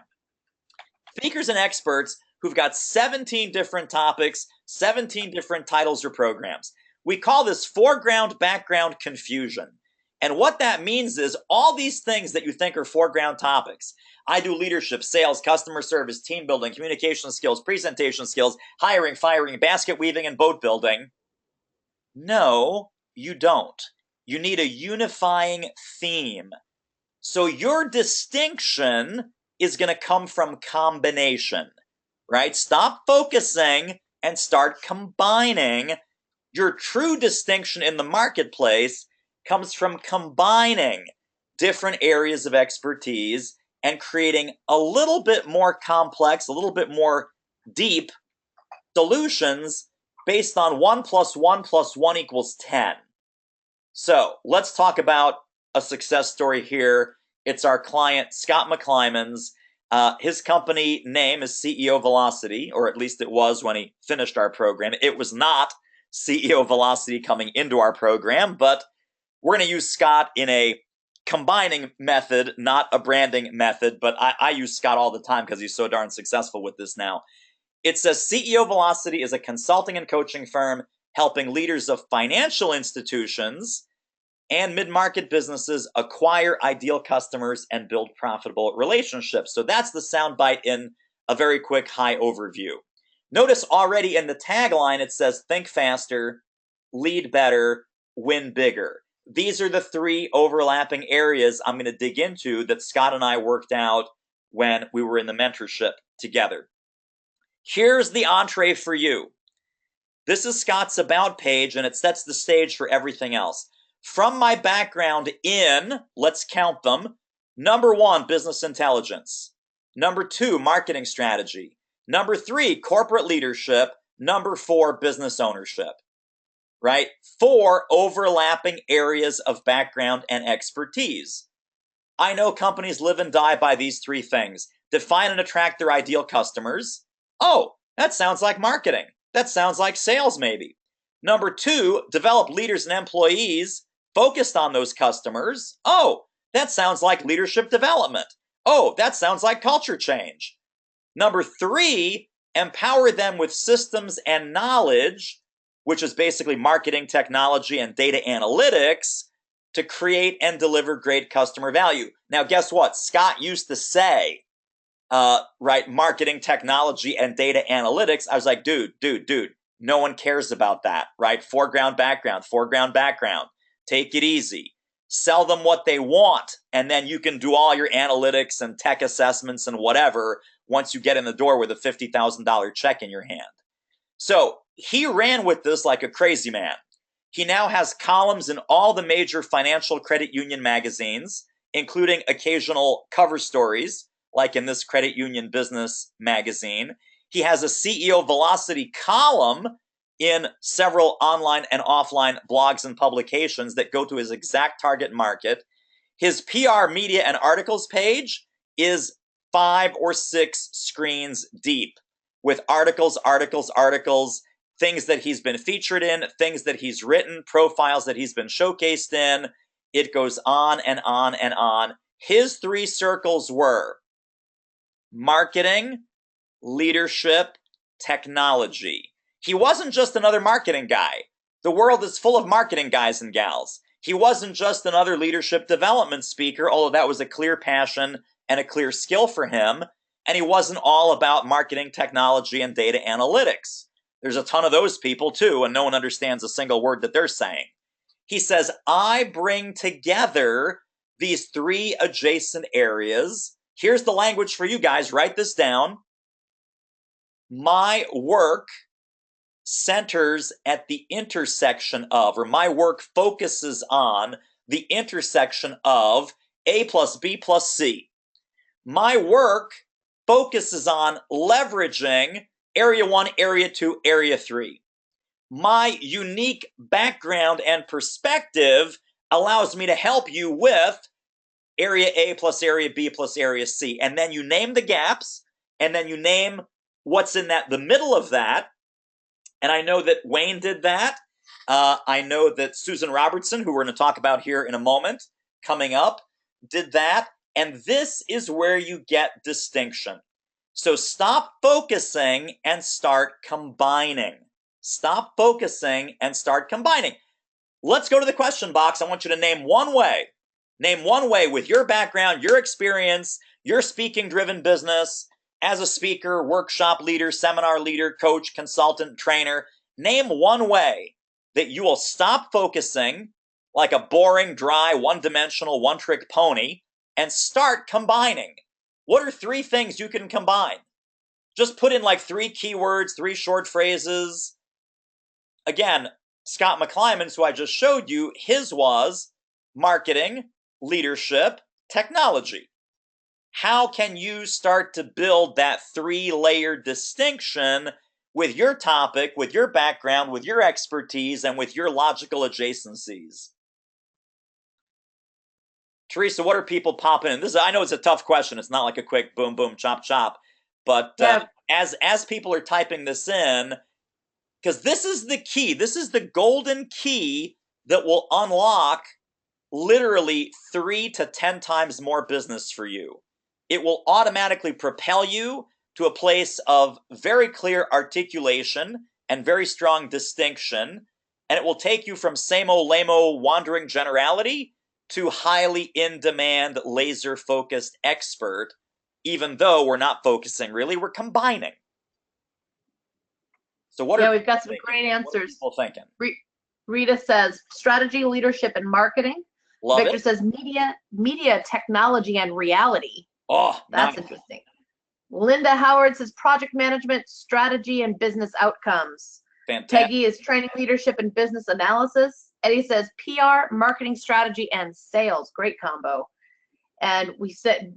Speakers and experts who've got 17 different topics, 17 different titles or programs. We call this foreground, background confusion. And what that means is all these things that you think are foreground topics. I do leadership, sales, customer service, team building, communication skills, presentation skills, hiring, firing, basket weaving, and boat building. No, you don't. You need a unifying theme. So your distinction is going to come from combination, right? Stop focusing and start combining. Your true distinction in the marketplace comes from combining different areas of expertise and creating a little bit more complex, a little bit more deep solutions based on 1 + 1 + 1 = 10. So let's talk about a success story here. It's our client, Scott McClymonds. His company name is CEO Velocity, or at least it was when he finished our program. It was not CEO Velocity coming into our program, but we're going to use Scott in a combining method, not a branding method, but I use Scott all the time because he's so darn successful with this now. It says CEO Velocity is a consulting and coaching firm helping leaders of financial institutions and mid-market businesses acquire ideal customers and build profitable relationships. So that's the soundbite in a very quick high overview. Notice already in the tagline it says think faster, lead better, win bigger. These are the 3 overlapping areas I'm going to dig into that Scott and I worked out when we were in the mentorship together. Here's the entree for you. This is Scott's about page and it sets the stage for everything else. From my background in, let's count them, number 1, business intelligence. Number 2, marketing strategy. Number 3, corporate leadership. Number 4, business ownership. Right? 4 overlapping areas of background and expertise. I know companies live and die by these 3 things. Define and attract their ideal customers. Oh, that sounds like marketing. That sounds like sales maybe. Number 2, develop leaders and employees focused on those customers. Oh, that sounds like leadership development. Oh, that sounds like culture change. Number 3, empower them with systems and knowledge, which is basically marketing technology and data analytics, to create and deliver great customer value. Now, guess what? Scott used to say, right, marketing technology and data analytics. I was like, dude, no one cares about that, right? Foreground, background. Take it easy. Sell them what they want, and then you can do all your analytics and tech assessments and whatever once you get in the door with a $50,000 check in your hand. So he ran with this like a crazy man. He now has columns in all the major financial credit union magazines, including occasional cover stories, like in this credit union business magazine. He has a CEO Velocity column in several online and offline blogs and publications that go to his exact target market. His PR, media, and articles page is 5 or 6 screens deep with articles, things that he's been featured in, things that he's written, profiles that he's been showcased in. It goes on and on and on. His 3 circles were marketing, leadership, technology. He wasn't just another marketing guy. The world is full of marketing guys and gals. He wasn't just another leadership development speaker, although that was a clear passion and a clear skill for him. And he wasn't all about marketing, technology, and data analytics. There's a ton of those people too, and no one understands a single word that they're saying. He says, I bring together these 3 adjacent areas. Here's the language for you guys. Write this down. My work centers at the intersection of, or my work focuses on the intersection of A plus B plus C. My work focuses on leveraging Area 1, Area 2, Area 3. My unique background and perspective allows me to help you with Area A plus Area B plus Area C. And then you name the gaps, and then you name what's in the middle of that. And I know that Wayne did that. I know that Susan Robertson, who we're going to talk about here in a moment, coming up, did that. And this is where you get distinction. So stop focusing and start combining. Stop focusing and start combining. Let's go to the question box. I want you to name one way. Name one way with your background, your experience, your speaking-driven business, as a speaker, workshop leader, seminar leader, coach, consultant, trainer. Name one way that you will stop focusing like a boring, dry, one-dimensional, one-trick pony and start combining. What are 3 things you can combine? Just put in like 3 keywords, 3 short phrases. Again, Scott McClymon's, who I just showed you, his was marketing, leadership, technology. How can you start to build that 3-layer distinction with your topic, with your background, with your expertise, and with your logical adjacencies? Teresa, what are people popping in? I know it's a tough question. It's not like a quick boom, boom, chop, chop. But as people are typing this in, because this is the key, this is the golden key that will unlock literally 3 to 10 times more business for you. It will automatically propel you to a place of very clear articulation and very strong distinction, and it will take you from same-o, lame-o, wandering generality to highly in-demand, laser-focused expert, even though we're not focusing really, we're combining. So we've got some great answers. What are people thinking? Rita says strategy, leadership, and marketing. Love Victor it. says media, technology, and reality. Oh, that's nice. interesting. Linda Howard says project management, strategy, and business outcomes. Fantastic. Peggy is training, leadership, and business analysis. Eddie says PR, marketing strategy, and sales. Great combo. And we said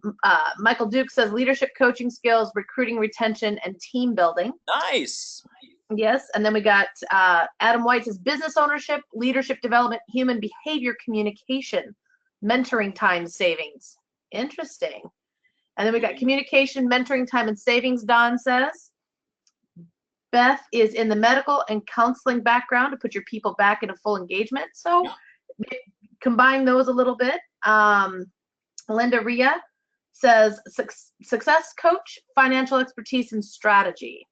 Michael Duke says leadership, coaching skills, recruiting, retention, and team building. Nice. Yes, and then we got Adam White says business ownership, leadership development, human behavior communication, mentoring time savings. Interesting. And then we got communication, mentoring time, and savings, Don says. Beth is in the medical and counseling background to put your people back in a full engagement. So combine those a little bit. Linda Ria says success coach, financial expertise, and strategy.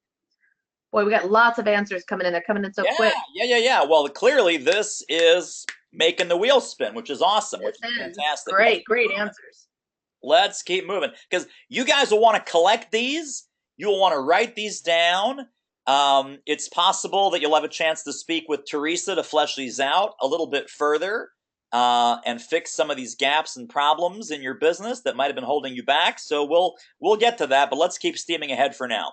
Boy, we got lots of answers coming in. They're coming in so quick. Yeah. Well, clearly this is making the wheel spin, which is awesome, which is fantastic. Great answers. Let's keep moving because you guys will want to collect these. You'll want to write these down. It's possible that you'll have a chance to speak with Teresa to flesh these out a little bit further and fix some of these gaps and problems in your business that might have been holding you back. So we'll get to that, but let's keep steaming ahead for now.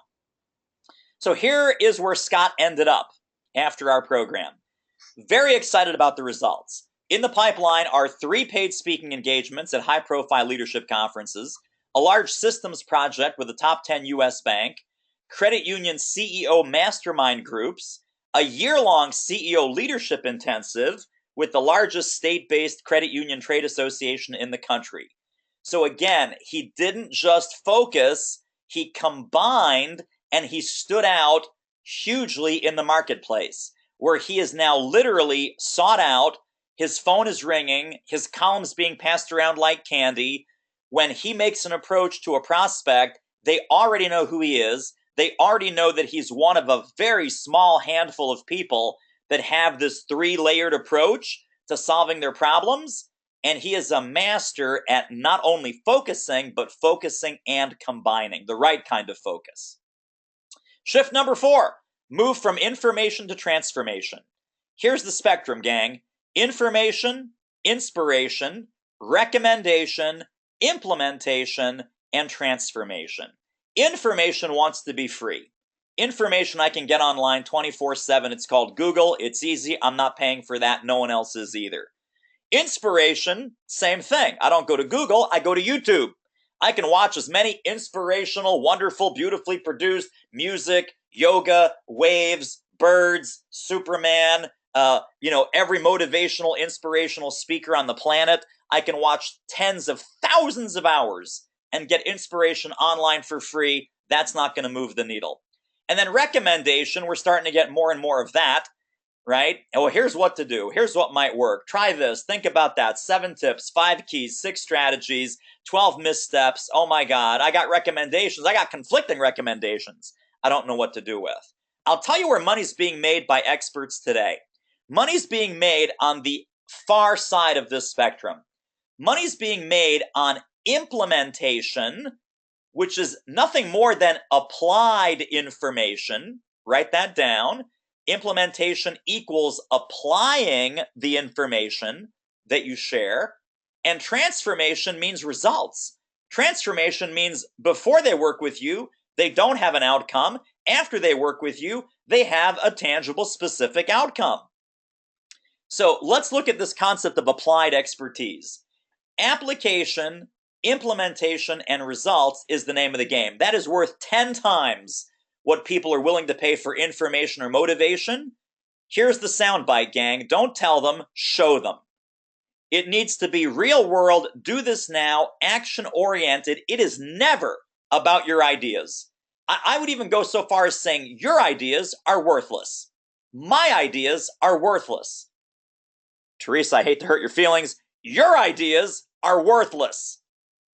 So here is where Scott ended up after our program. Very excited about the results. In the pipeline are 3 paid speaking engagements at high-profile leadership conferences, a large systems project with a top 10 U.S. bank, credit union CEO mastermind groups, a year-long CEO leadership intensive with the largest state-based credit union trade association in the country. So again, he didn't just focus, he combined and he stood out hugely in the marketplace, where he is now literally sought out. His phone is ringing, his columns being passed around like candy. When he makes an approach to a prospect, they already know who he is. They already know that he's one of a very small handful of people that have this 3-layered approach to solving their problems. And he is a master at not only focusing, but focusing and combining the right kind of focus. Shift number 4, move from information to transformation. Here's the spectrum, gang. Information, inspiration, recommendation, implementation, and transformation. Information wants to be free. Information I can get online 24/7. It's called Google. It's easy. I'm not paying for that. No one else is either. Inspiration, same thing. I don't go to Google. I go to YouTube. I can watch as many inspirational, wonderful, beautifully produced music, yoga, waves, birds, Superman, every motivational, inspirational speaker on the planet. I can watch tens of thousands of hours and get inspiration online for free. That's not going to move the needle. And then recommendation, we're starting to get more and more of that, right? Oh, here's what to do. Here's what might work. Try this. Think about that. 7 tips, 5 keys, 6 strategies, 12 missteps. Oh my God, I got recommendations. I got conflicting recommendations I don't know what to do with. I'll tell you where money's being made by experts today. Money's being made on the far side of this spectrum. Money's being made on implementation, which is nothing more than applied information. Write that down. Implementation equals applying the information that you share. And transformation means results. Transformation means before they work with you, they don't have an outcome. After they work with you, they have a tangible, specific outcome. So let's look at this concept of applied expertise. Application, implementation, and results is the name of the game. That is worth 10 times what people are willing to pay for information or motivation. Here's the soundbite, gang. Don't tell them, show them. It needs to be real world, do this now, action oriented. It is never about your ideas. I would even go so far as saying your ideas are worthless. My ideas are worthless. Teresa, I hate to hurt your feelings. Your ideas are worthless.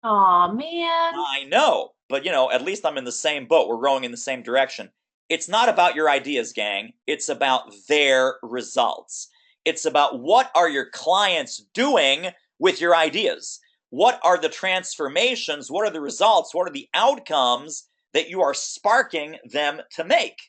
Aw, man. I know, but at least I'm in the same boat. We're rowing in the same direction. It's not about your ideas, gang. It's about their results. It's about what are your clients doing with your ideas? What are the transformations? What are the results? What are the outcomes that you are sparking them to make?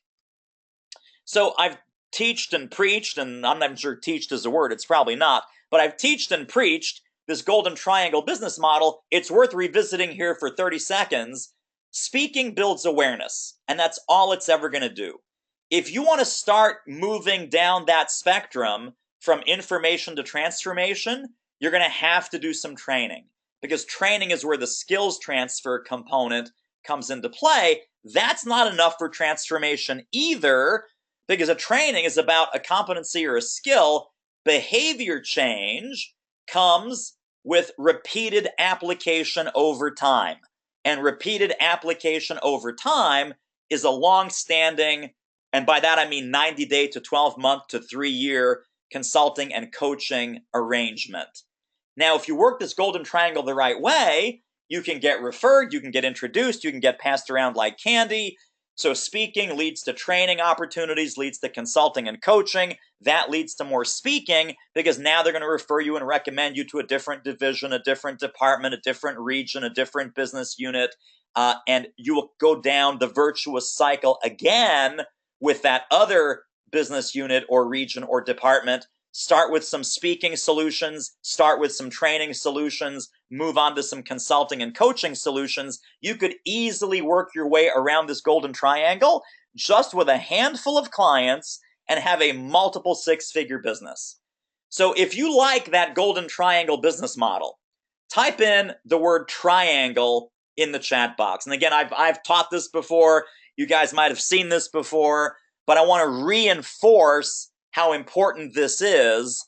So I've teached and preached, and I'm not sure teached is a word, it's probably not, but I've teached and preached this golden triangle business model. It's worth revisiting here for 30 seconds. Speaking builds awareness, and that's all it's ever going to do. If you want to start moving down that spectrum from information to transformation, you're going to have to do some training, because training is where the skills transfer component comes into play. That's not enough for transformation either, because a training is about a competency or a skill. Behavior change comes with repeated application over time. And repeated application over time is a long-standing, and by that I mean 90-day to 12-month to 3-year consulting and coaching arrangement. Now, if you work this golden triangle the right way, you can get referred, you can get introduced, you can get passed around like candy. So speaking leads to training opportunities, leads to consulting and coaching. That leads to more speaking, because now they're going to refer you and recommend you to a different division, a different department, a different region, a different business unit, and you will go down the virtuous cycle again with that other business unit or region or department. Start with some speaking solutions, start with some training solutions, move on to some consulting and coaching solutions. You could easily work your way around this golden triangle just with a handful of clients and have a multiple 6-figure business. So if you like that golden triangle business model, type in the word triangle in the chat box. And again, I've taught this before. You guys might have seen this before, but I want to reinforce how important this is.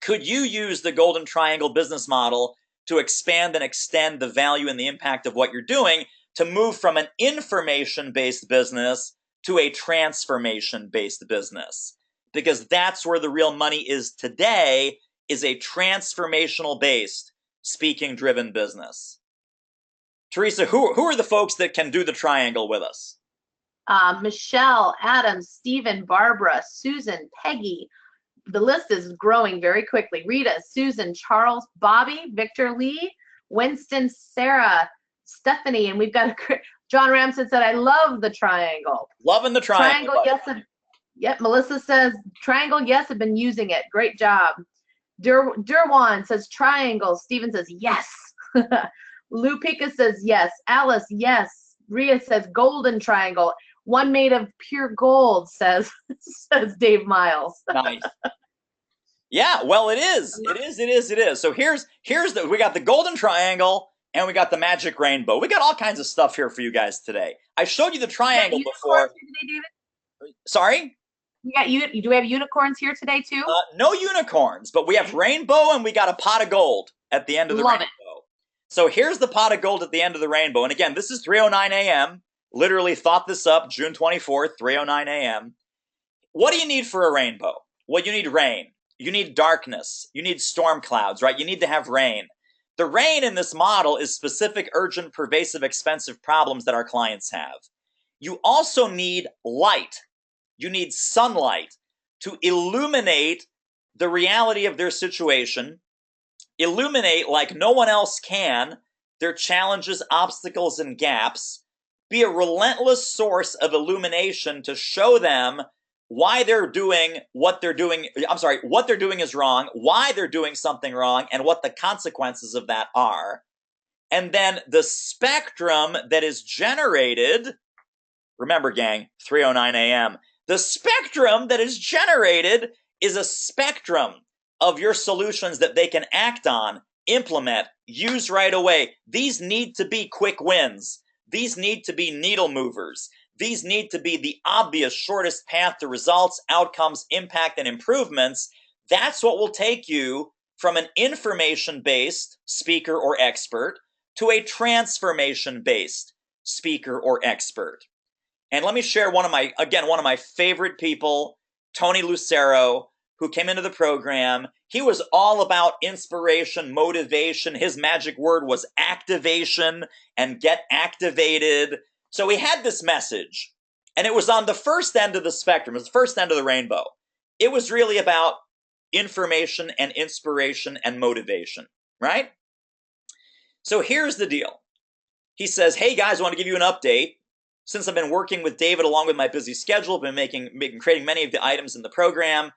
Could you use the golden triangle business model to expand and extend the value and the impact of what you're doing to move from an information-based business to a transformation-based business, because that's where the real money is today, is a transformational-based, speaking-driven business. Teresa, who are the folks that can do the triangle with us? Michelle, Adam, Stephen, Barbara, Susan, Peggy. The list is growing very quickly. Rita, Susan, Charles, Bobby, Victor Lee, Winston, Sarah, Stephanie, and we've got a John Ramsden said, I love the triangle. Loving the triangle. Yes. Yep. Melissa says, triangle, yes, I've been using it. Great job. Durwan says, triangle. Steven says, yes. Lou Pica says, yes. Alice, yes. Ria says, golden triangle. One made of pure gold, says Dave Miles. Nice. Yeah, well, it is. It is. So here's we got the golden triangle and we got the magic rainbow. We got all kinds of stuff here for you guys today. I showed you the triangle before. Today, David? Sorry? Do we have unicorns here today too? No unicorns, but we have rainbow and we got a pot of gold at the end of the rainbow. So here's the pot of gold at the end of the rainbow. And again, this is 3:09 a.m. Literally thought this up June 24th, 3:09 a.m. What do you need for a rainbow? Well, you need rain. You need darkness. You need storm clouds, right? You need to have rain. The rain in this model is specific, urgent, pervasive, expensive problems that our clients have. You also need light. You need sunlight to illuminate the reality of their situation, illuminate like no one else can their challenges, obstacles, and gaps, be a relentless source of illumination to show them why they're doing what they're doing. What they're doing is wrong, why they're doing something wrong, and what the consequences of that are. And then the spectrum that is generated, remember gang, 3:09 a.m., the spectrum that is generated is a spectrum of your solutions that they can act on, implement, use right away. These need to be quick wins. These need to be needle movers. These need to be the obvious shortest path to results, outcomes, impact, and improvements. That's what will take you from an information-based speaker or expert to a transformation-based speaker or expert. And let me share one of my favorite people, Tony Lucero, who came into the program. He was all about inspiration, motivation. His magic word was activation and get activated. So he had this message, and it was on the first end of the spectrum. It was the first end of the rainbow. It was really about information and inspiration and motivation, right? So here's the deal. He says, hey guys, I want to give you an update. Since I've been working with David along with my busy schedule, I've been creating many of the items in the program.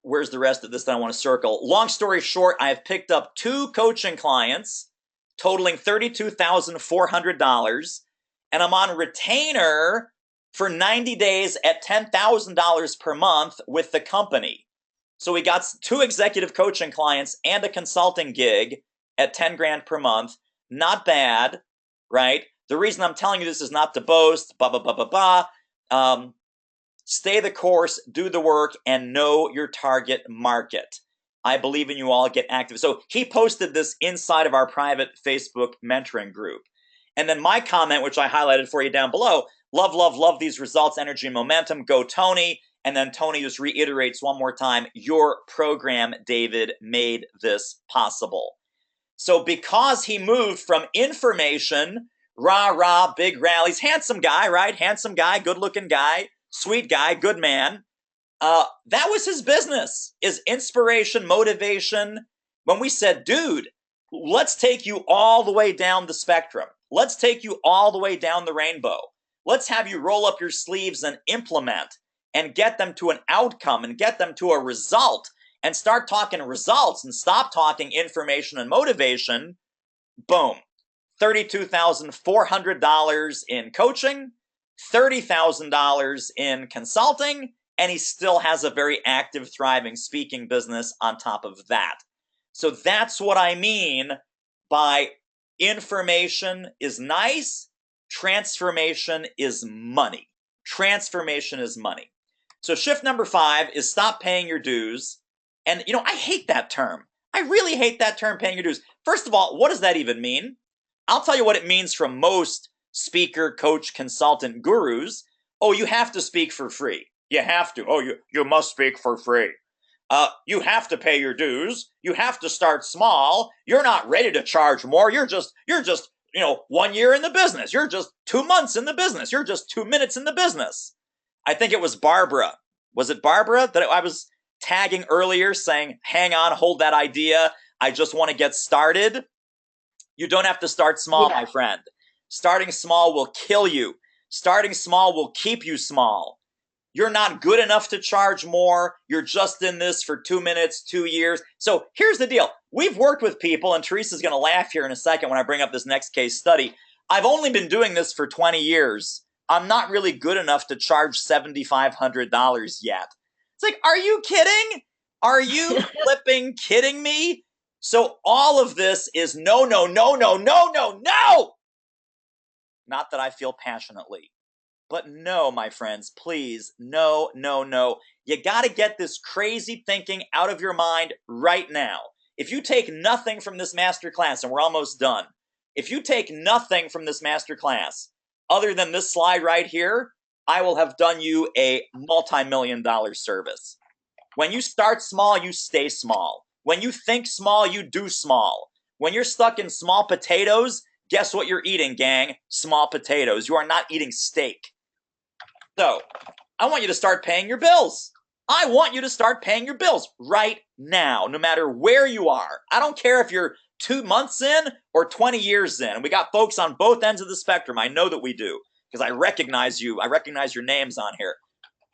Where's the rest of this that I want to circle? Long story short, I have picked up 2 coaching clients totaling $32,400, and I'm on retainer for 90 days at $10,000 per month with the company. So we got 2 executive coaching clients and a consulting gig at 10 grand per month. Not bad, right? The reason I'm telling you this is not to boast, stay the course, do the work, and know your target market. I believe in you all, get active. So he posted this inside of our private Facebook mentoring group. And then my comment, which I highlighted for you down below, love, love, love these results, energy, and momentum, go Tony. And then Tony just reiterates one more time, your program, David, made this possible. So because he moved from information, rah, big rallies, handsome guy, right? Handsome guy, good-looking guy, sweet guy, good man. That was his business, is inspiration, motivation. When we said, dude, let's take you all the way down the spectrum. Let's take you all the way down the rainbow. Let's have you roll up your sleeves and implement and get them to an outcome and get them to a result and start talking results and stop talking information and motivation. Boom. $32,400 in coaching, $30,000 in consulting, and he still has a very active, thriving speaking business on top of that. So that's what I mean by information is nice, transformation is money. Transformation is money. So shift number 5 is stop paying your dues. And, I hate that term. I really hate that term, paying your dues. First of all, what does that even mean? I'll tell you what it means from most speaker, coach, consultant gurus, oh, you have to speak for free. You have to. Oh, you must speak for free. You have to pay your dues. You have to start small. You're not ready to charge more. You're just, 1 year in the business. You're just 2 months in the business. You're just 2 minutes in the business. I think it was Barbara. Was it Barbara that I was tagging earlier saying, hang on, hold that idea. I just want to get started. You don't have to start small, my friend. Starting small will kill you. Starting small will keep you small. You're not good enough to charge more. You're just in this for 2 minutes, 2 years. So here's the deal. We've worked with people, and Teresa's going to laugh here in a second when I bring up this next case study. I've only been doing this for 20 years. I'm not really good enough to charge $7,500 yet. It's like, are you kidding? Are you flipping kidding me? So all of this is no, no, no, no, no, no, no. Not that I feel passionately. But no, my friends, please, no, no, no. You got to get this crazy thinking out of your mind right now. If you take nothing from this masterclass, and we're almost done, if you take nothing from this masterclass other than this slide right here, I will have done you a multi-million-dollar service. When you start small, you stay small. When you think small, you do small. When you're stuck in small potatoes, guess what you're eating, gang? Small potatoes. You are not eating steak. So, I want you to start paying your bills. I want you to start paying your bills right now, no matter where you are. I don't care if you're 2 months in or 20 years in. And we got folks on both ends of the spectrum. I know that we do, because I recognize you. I recognize your names on here.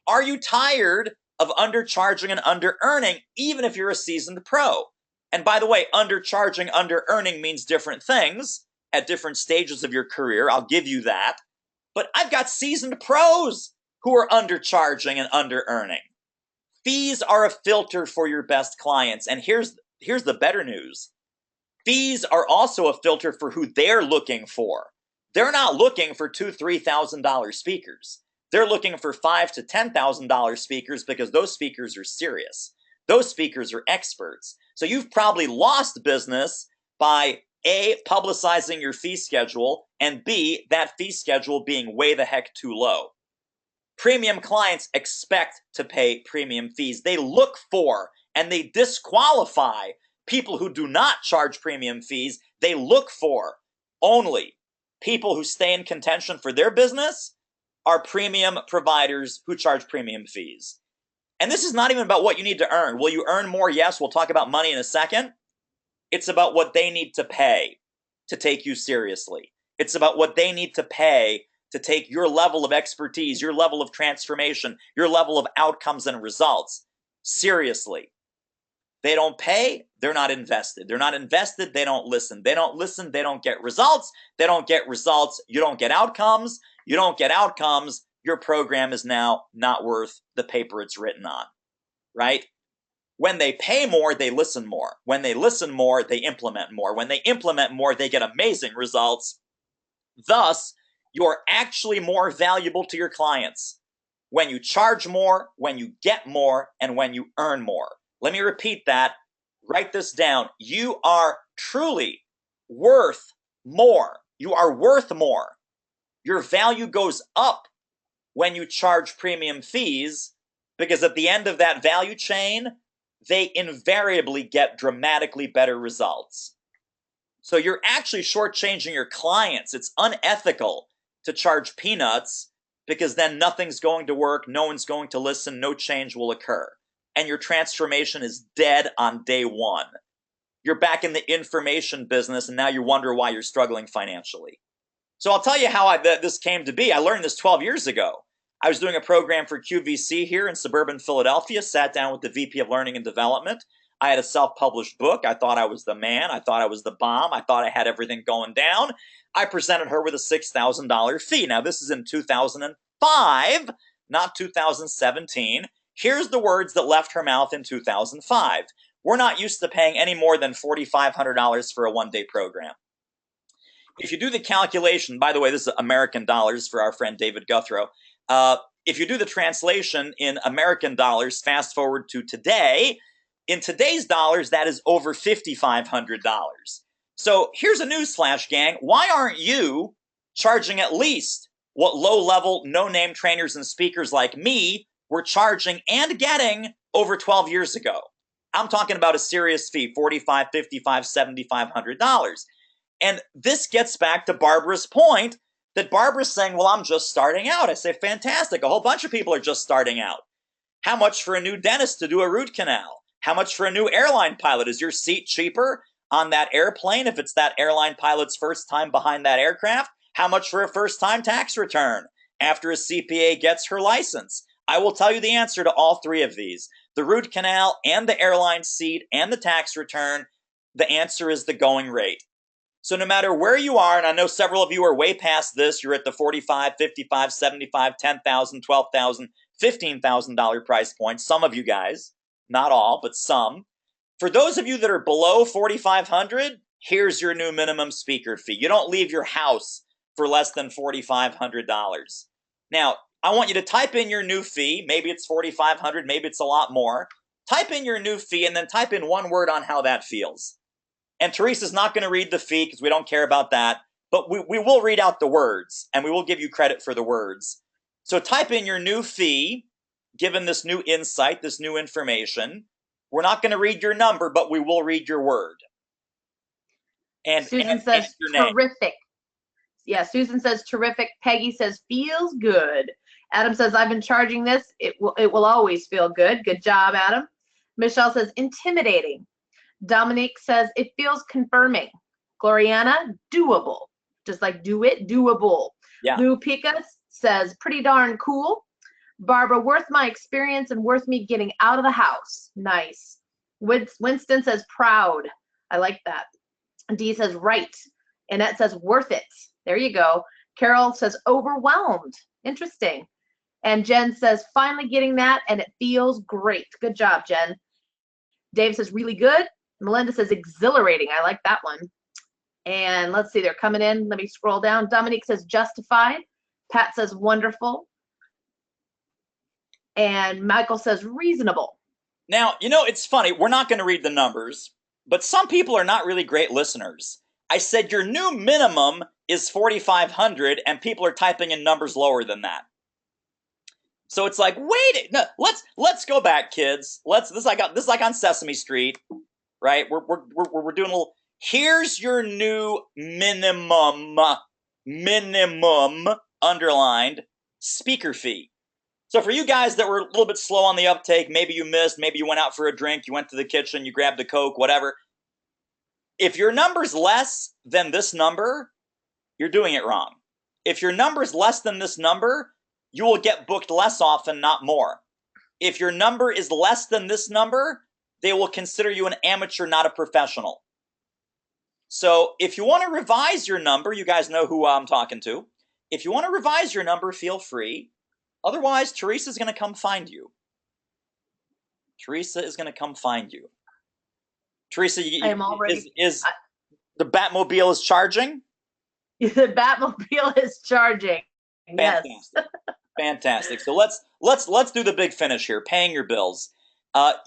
Are you tired of undercharging and under-earning, even if you're a seasoned pro? And by the way, undercharging, under-earning means different things at different stages of your career. I'll give you that. But I've got seasoned pros who are undercharging and under-earning. Fees are a filter for your best clients. And here's the better news. Fees are also a filter for who they're looking for. They're not looking for $2,000, $3,000 speakers. They're looking for $5,000 to $10,000 speakers because those speakers are serious. Those speakers are experts. So you've probably lost business by A, publicizing your fee schedule, and B, that fee schedule being way the heck too low. Premium clients expect to pay premium fees. They look for and they disqualify people who do not charge premium fees. They look for only people who stay in contention for their business are premium providers who charge premium fees. And this is not even about what you need to earn. Will you earn more? Yes, we'll talk about money in a second. It's about what they need to pay to take you seriously. It's about what they need to pay to take your level of expertise, your level of transformation, your level of outcomes and results seriously. They don't pay, they're not invested. They're not invested, they don't listen. They don't listen, they don't get results. They don't get results, you don't get outcomes. You don't get outcomes, your program is now not worth the paper it's written on, right? When they pay more, they listen more. When they listen more, they implement more. When they implement more, they get amazing results. Thus, you're actually more valuable to your clients when you charge more, when you get more, and when you earn more. Let me repeat that. Write this down. You are truly worth more. You are worth more. Your value goes up when you charge premium fees because at the end of that value chain, they invariably get dramatically better results. So you're actually shortchanging your clients. It's unethical to charge peanuts because then nothing's going to work, no one's going to listen, no change will occur. And your transformation is dead on day one. You're back in the information business and now you wonder why you're struggling financially. So I'll tell you how this came to be. I learned this 12 years ago. I was doing a program for QVC here in suburban Philadelphia, sat down with the VP of Learning and Development. I had a self-published book. I thought I was the man. I thought I was the bomb. I thought I had everything going down. I presented her with a $6,000 fee. Now, this is in 2005, not 2017. Here's the words that left her mouth in 2005. We're not used to paying any more than $4,500 for a one-day program. If you do the calculation, by the way, this is American dollars for our friend David Guthrow. If you do the translation in American dollars, fast forward to today, in today's dollars, that is over $5,500. So here's a newsflash, gang. Why aren't you charging at least what low-level, no-name trainers and speakers like me were charging and getting over 12 years ago. I'm talking about a serious fee, $45, $55, $7,500. And this gets back to Barbara's point that Barbara's saying, well, I'm just starting out. I say, fantastic. A whole bunch of people are just starting out. How much for a new dentist to do a root canal? How much for a new airline pilot? Is your seat cheaper on that airplane if it's that airline pilot's first time behind that aircraft? How much for a first-time tax return after a CPA gets her license? I will tell you the answer to all three of these. The root canal and the airline seat and the tax return, the answer is the going rate. So no matter where you are, and I know several of you are way past this, you're at the $45, $55, $75, $10,000, $12,000, $15,000 price point. Some of you guys, not all, but some. For those of you that are below $4,500, here's your new minimum speaker fee. You don't leave your house for less than $4,500. Now, I want you to type in your new fee. Maybe it's $4,500, maybe it's a lot more. Type in your new fee and then type in one word on how that feels. And Teresa's not going to read the fee because we don't care about that, but we will read out the words and we will give you credit for the words. So type in your new fee, given this new insight, this new information. We're not going to read your number, but we will read your word. And Susan says terrific. Yeah, Susan says terrific. Peggy says feels good. Adam says I've been charging this. It will always feel good. Good job, Adam. Michelle says intimidating. Dominique says it feels confirming. Gloriana, doable. Just like do it, doable. Yeah. Lou Pika says pretty darn cool. Barbara, worth my experience and worth me getting out of the house. Nice. Winston says proud. I like that. Dee says right. Annette says worth it. There you go. Carol says overwhelmed. Interesting. And Jen says finally getting that and it feels great. Good job, Jen. Dave says really good. Melinda says exhilarating. I like that one. And let's see, they're coming in. Let me scroll down. Dominique says justified. Pat says wonderful. And Michael says reasonable. Now, you know, it's funny. We're not going to read the numbers, but some people are not really great listeners. I said your new minimum is 4,500 and people are typing in numbers lower than that. So it's like, wait, no, let's go back, kids. This is like on Sesame Street, right? We're doing a little. Here's your new minimum underlined speaker fee. So for you guys that were a little bit slow on the uptake, maybe you missed, maybe you went out for a drink, you went to the kitchen, you grabbed a Coke, whatever. If your number's less than this number, you're doing it wrong. If your number's less than this number, you will get booked less often, not more. If your number is less than this number, they will consider you an amateur, not a professional. So if you want to revise your number, you guys know who I'm talking to. If you want to revise your number, feel free. Otherwise, Teresa's going to come find you. Teresa is going to come find you. Teresa, I am already. Is the Batmobile is charging? The Batmobile is charging. Fantastic. Yes. Fantastic. So let's do the big finish here. Paying your bills.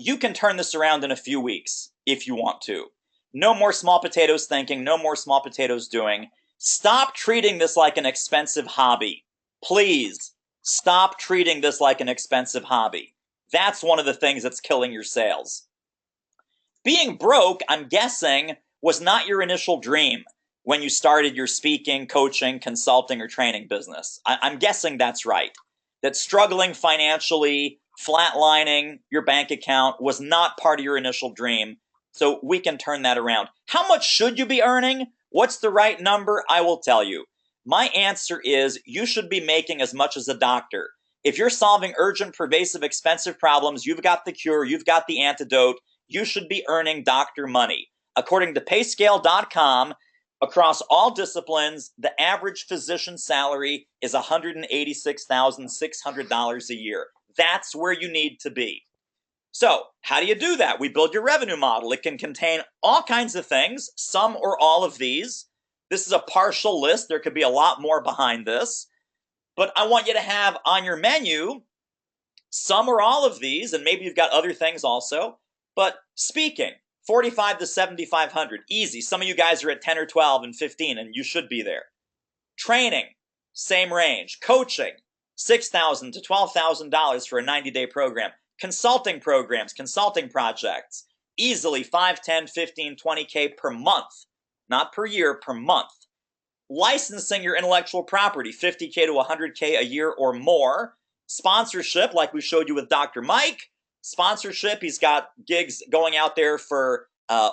You can turn this around in a few weeks if you want to. No more small potatoes thinking. No more small potatoes doing. Stop treating this like an expensive hobby. Please stop treating this like an expensive hobby. That's one of the things that's killing your sales. Being broke, I'm guessing, was not your initial dream when you started your speaking, coaching, consulting, or training business. I'm guessing that's right. That struggling financially, flatlining your bank account was not part of your initial dream. So we can turn that around. How much should you be earning? What's the right number? I will tell you. My answer is you should be making as much as a doctor. If you're solving urgent, pervasive, expensive problems, you've got the cure, you've got the antidote, you should be earning doctor money. According to payscale.com, across all disciplines, the average physician salary is $186,600 a year. That's where you need to be. So, how do you do that? We build your revenue model. It can contain all kinds of things, some or all of these. This is a partial list. There could be a lot more behind this. But I want you to have on your menu some or all of these, and maybe you've got other things also. But speaking, 45 to 7,500, easy. Some of you guys are at 10 or 12 and 15, and you should be there. Training, same range. Coaching, $6,000 to $12,000 for a 90-day program. Consulting programs, consulting projects, easily 5, 10, 15, 20K per month, not per year, per month. Licensing your intellectual property, 50K to 100K a year or more. Sponsorship, like we showed you with Dr. Mike. Sponsorship, he's got gigs going out there for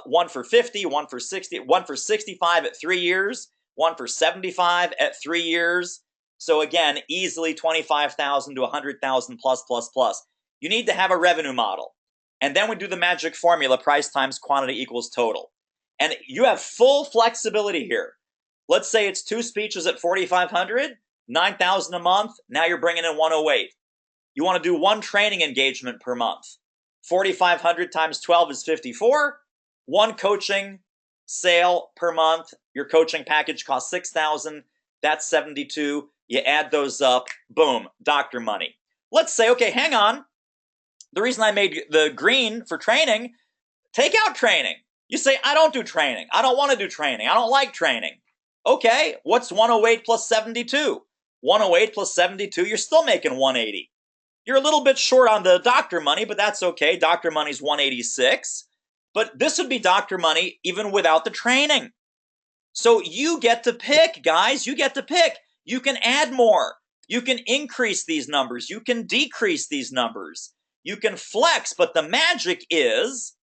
one for 50, one for 60, one for 65 at 3 years, one for 75 at 3 years. So again, easily 25,000 to 100,000 plus, plus, plus. You need to have a revenue model. And then we do the magic formula, price times quantity equals total. And you have full flexibility here. Let's say it's 2 speeches at 4,500, 9,000 a month. Now you're bringing in 108. You want to do 1 training engagement per month. 4,500 times 12 is 54. 1 coaching sale per month. Your coaching package costs 6,000. That's 72. You add those up. Boom, doctor money. Let's say, okay, hang on. The reason I made the green for training, take out training. You say, I don't do training. I don't want to do training. I don't like training. Okay, what's 108 plus 72? 108 plus 72, you're still making 180. You're a little bit short on the doctor money, but that's okay. Doctor money's 186. But this would be doctor money even without the training. So you get to pick, guys. You get to pick. You can add more. You can increase these numbers. You can decrease these numbers. You can flex, but the magic is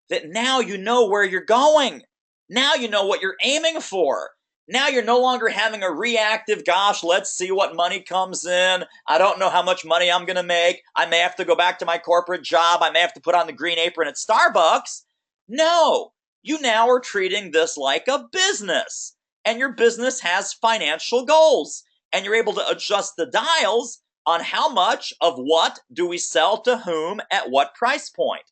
that now you know where you're going. Now you know what you're aiming for. Now you're no longer having a reactive, gosh, let's see what money comes in. I don't know how much money I'm going to make. I may have to go back to my corporate job. I may have to put on the green apron at Starbucks. No, you now are treating this like a business. And your business has financial goals. And you're able to adjust the dials on how much of what do we sell to whom at what price point.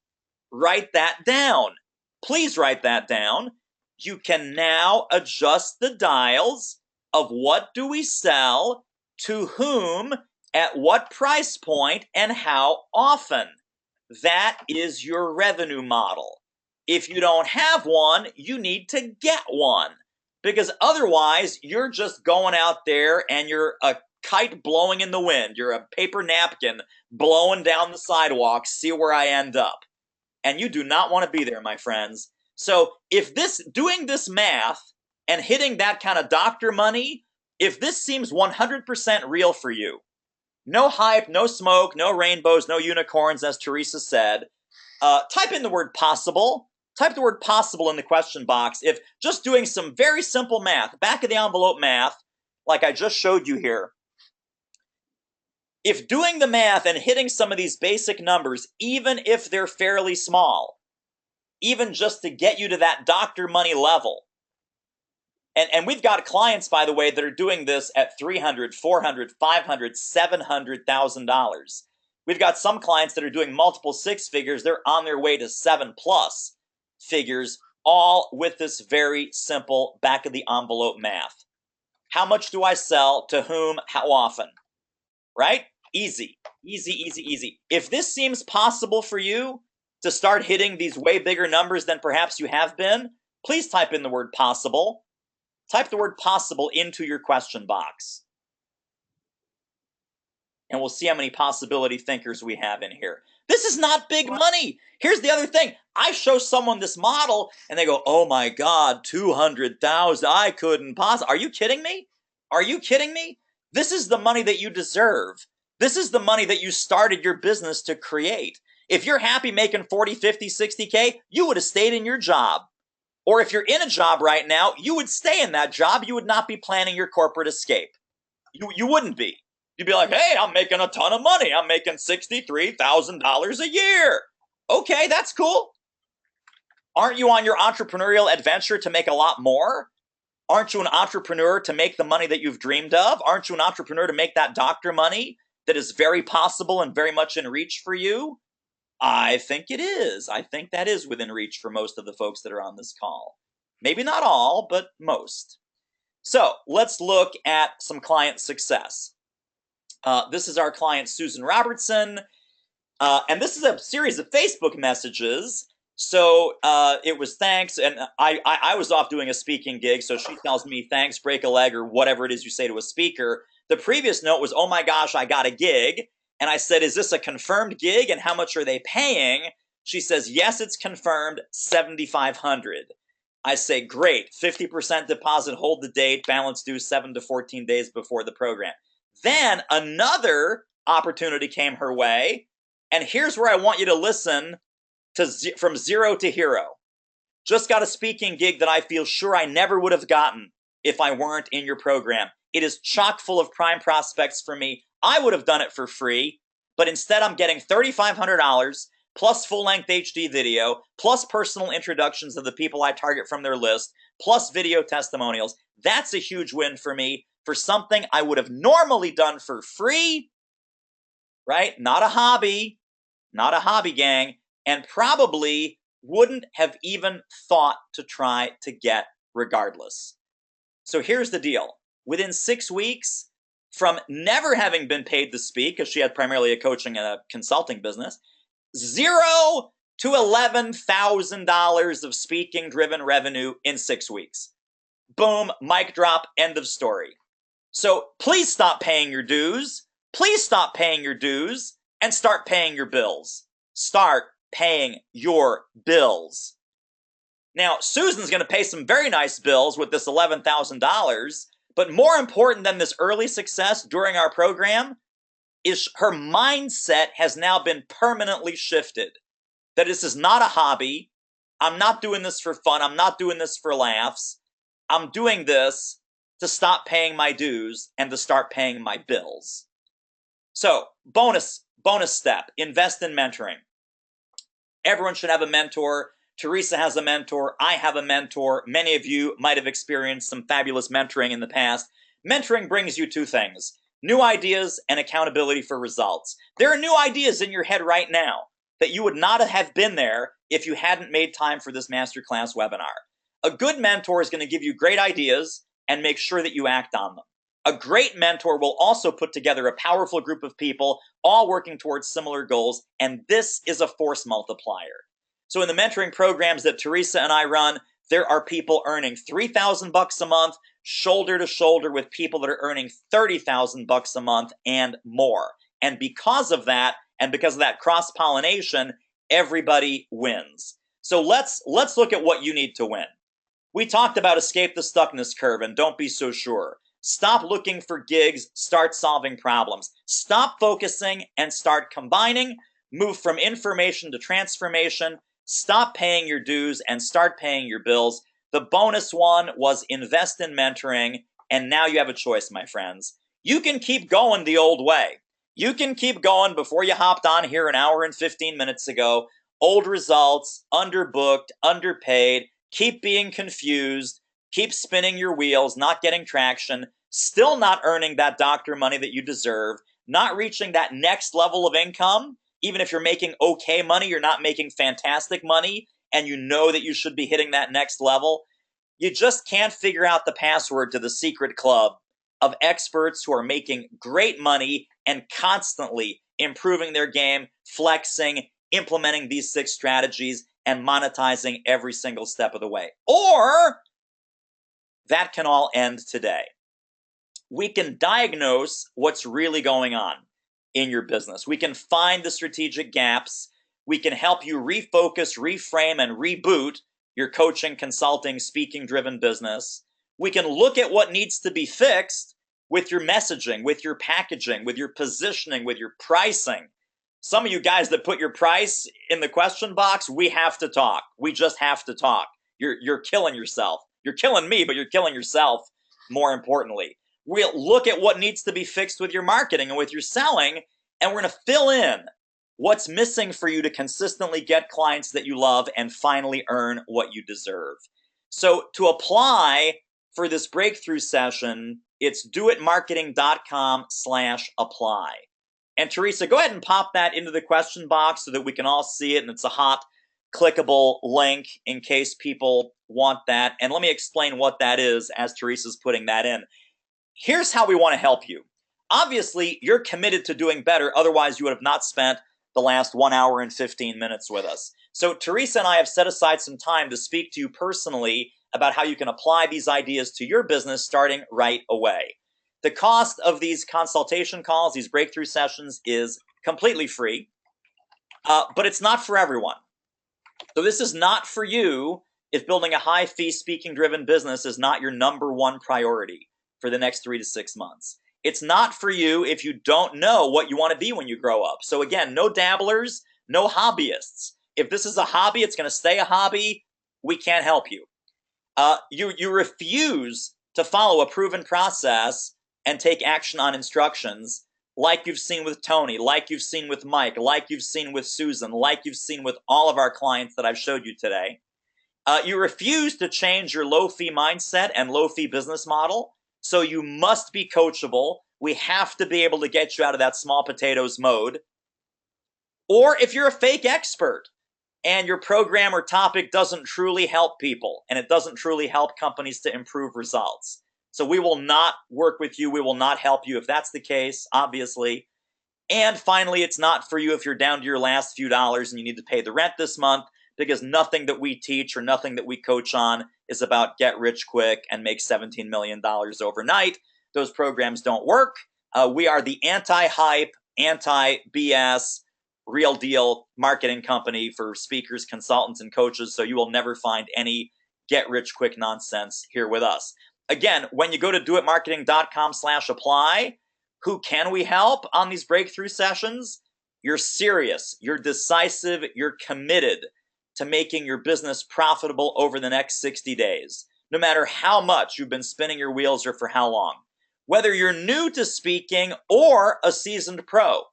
Write that down. Please write that down. You can now adjust the dials of what do we sell to whom at what price point and how often. That is your revenue model. If you don't have one, you need to get one, because otherwise you're just going out there and you're a kite blowing in the wind. You're a paper napkin blowing down the sidewalk. See where I end up. And you do not want to be there, my friends. So if doing this math and hitting that kind of doctor money, if this seems 100% real for you, no hype, no smoke, no rainbows, no unicorns, as Teresa said, type in the word possible. Type the word possible in the question box. If just doing some very simple math, back of the envelope math, like I just showed you here, if doing the math and hitting some of these basic numbers, even if they're fairly small, even just to get you to that doctor money level, and we've got clients, by the way, that are doing this at $300,000, $400,000, $500,000, $700,000. We've got some clients that are doing multiple 6 figures. They're on their way to 7+ figures, all with this very simple back of the envelope math. How much do I sell to whom? How often? Right? Easy, easy, easy, easy. If this seems possible for you to start hitting these way bigger numbers than perhaps you have been, please type in the word possible. Type the word possible into your question box. And we'll see how many possibility thinkers we have in here. This is not big money. Here's the other thing. I show someone this model and they go, oh my God, 200,000, I couldn't possibly. Are you kidding me? Are you kidding me? This is the money that you deserve. This is the money that you started your business to create. If you're happy making 40, 50, 60K, you would have stayed in your job. Or if you're in a job right now, you would stay in that job. You would not be planning your corporate escape. You wouldn't be. You'd be like, hey, I'm making a ton of money. I'm making $63,000 a year. Okay, that's cool. Aren't you on your entrepreneurial adventure to make a lot more? Aren't you an entrepreneur to make the money that you've dreamed of? Aren't you an entrepreneur to make that doctor money that is very possible and very much in reach for you? I think it is. I think that is within reach for most of the folks that are on this call. Maybe not all, but most. So let's look at some client success. This is our client, Susan Robertson. And this is a series of Facebook messages. So it was thanks, and I was off doing a speaking gig, so she tells me thanks, break a leg, or whatever it is you say to a speaker. The previous note was, oh my gosh, I got a gig. And I said, is this a confirmed gig, and how much are they paying? She says, yes, it's confirmed, $7,500. I say, great, 50% deposit, hold the date, balance due 7 to 14 days before the program. Then another opportunity came her way, and here's where I want you to listen from zero to hero. Just got a speaking gig that I feel sure I never would have gotten if I weren't in your program. It is chock full of prime prospects for me. I would have done it for free, but instead I'm getting $3,500 plus full-length HD video, plus personal introductions of the people I target from their list, plus video testimonials. That's a huge win for me for something I would have normally done for free, right? Not a hobby, gang, and probably wouldn't have even thought to try to get regardless. So here's the deal. Within 6 weeks, from never having been paid to speak, because she had primarily a coaching and a consulting business, $0 to $11,000 of speaking-driven revenue in 6 weeks. Boom, mic drop, end of story. So please stop paying your dues. Please stop paying your dues and start paying your bills. Start paying your bills. Now, Susan's going to pay some very nice bills with this $11,000, but more important than this early success during our program is her mindset has now been permanently shifted. That this is not a hobby. I'm not doing this for fun. I'm not doing this for laughs. I'm doing this to stop paying my dues and to start paying my bills. So, bonus step, invest in mentoring. Everyone should have a mentor. Teresa has a mentor. I have a mentor. Many of you might have experienced some fabulous mentoring in the past. Mentoring brings you two things: new ideas and accountability for results. There are new ideas in your head right now that you would not have been there if you hadn't made time for this masterclass webinar. A good mentor is going to give you great ideas and make sure that you act on them. A great mentor will also put together a powerful group of people all working towards similar goals, and this is a force multiplier. So in the mentoring programs that Teresa and I run, there are people earning $3,000 a month, shoulder to shoulder with people that are earning $30,000 a month and more. And because of that, and because of that cross-pollination, everybody wins. So let's look at what you need to win. We talked about escape the stuckness curve and don't be so sure. Stop looking for gigs, start solving problems. Stop focusing and start combining. Move from information to transformation. Stop paying your dues and start paying your bills. The bonus one was invest in mentoring, and now you have a choice, my friends. You can keep going the old way. You can keep going before you hopped on here an hour and 15 minutes ago. Old results, underbooked, underpaid, keep being confused, keep spinning your wheels, not getting traction, still not earning that doctor money that you deserve, not reaching that next level of income. Even if you're making okay money, you're not making fantastic money, and you know that you should be hitting that next level. You just can't figure out the password to the secret club of experts who are making great money and constantly improving their game, flexing, implementing these 6 strategies, and monetizing every single step of the way. Or that can all end today. We can diagnose what's really going on in your business. We can find the strategic gaps. We can help you refocus, reframe, and reboot your coaching, consulting, speaking-driven business. We can look at what needs to be fixed with your messaging, with your packaging, with your positioning, with your pricing. Some of you guys that put your price in the question box, we have to talk. We just have to talk. You're killing yourself. You're killing me, but you're killing yourself more importantly. We'll look at what needs to be fixed with your marketing and with your selling, and we're going to fill in what's missing for you to consistently get clients that you love and finally earn what you deserve. So to apply for this breakthrough session, it's doitmarketing.com/apply. And Teresa, go ahead and pop that into the question box so that we can all see it, and it's a hot, clickable link in case people want that. And let me explain what that is as Teresa's putting that in. Here's how we want to help you. Obviously, you're committed to doing better, otherwise you would have not spent the last 1 hour and 15 minutes with us. So Teresa and I have set aside some time to speak to you personally about how you can apply these ideas to your business starting right away. The cost of these consultation calls, these breakthrough sessions, is completely free, but it's not for everyone. So this is not for you if building a high-fee speaking-driven business is not your number one priority for the next 3 to 6 months. It's not for you if you don't know what you want to be when you grow up. So again, no dabblers, no hobbyists. If this is a hobby, it's going to stay a hobby. We can't help you. You refuse to follow a proven process and take action on instructions like you've seen with Tony, like you've seen with Mike, like you've seen with Susan, like you've seen with all of our clients that I've showed you today. You refuse to change your low-fee mindset and low-fee business model, so you must be coachable. We have to be able to get you out of that small potatoes mode. Or if you're a fake expert and your program or topic doesn't truly help people and it doesn't truly help companies to improve results. So we will not work with you. We will not help you if that's the case, obviously. And finally, it's not for you if you're down to your last few dollars and you need to pay the rent this month, because nothing that we teach or nothing that we coach on is about get rich quick and make $17 million overnight. Those programs don't work. We are the anti-hype, anti-BS, real deal marketing company for speakers, consultants, and coaches, so you will never find any get rich quick nonsense here with us. Again, when you go to doitmarketing.com/apply, who can we help on these breakthrough sessions? You're serious, you're decisive, you're committed to making your business profitable over the next 60 days, no matter how much you've been spinning your wheels or for how long. Whether you're new to speaking or a seasoned pro,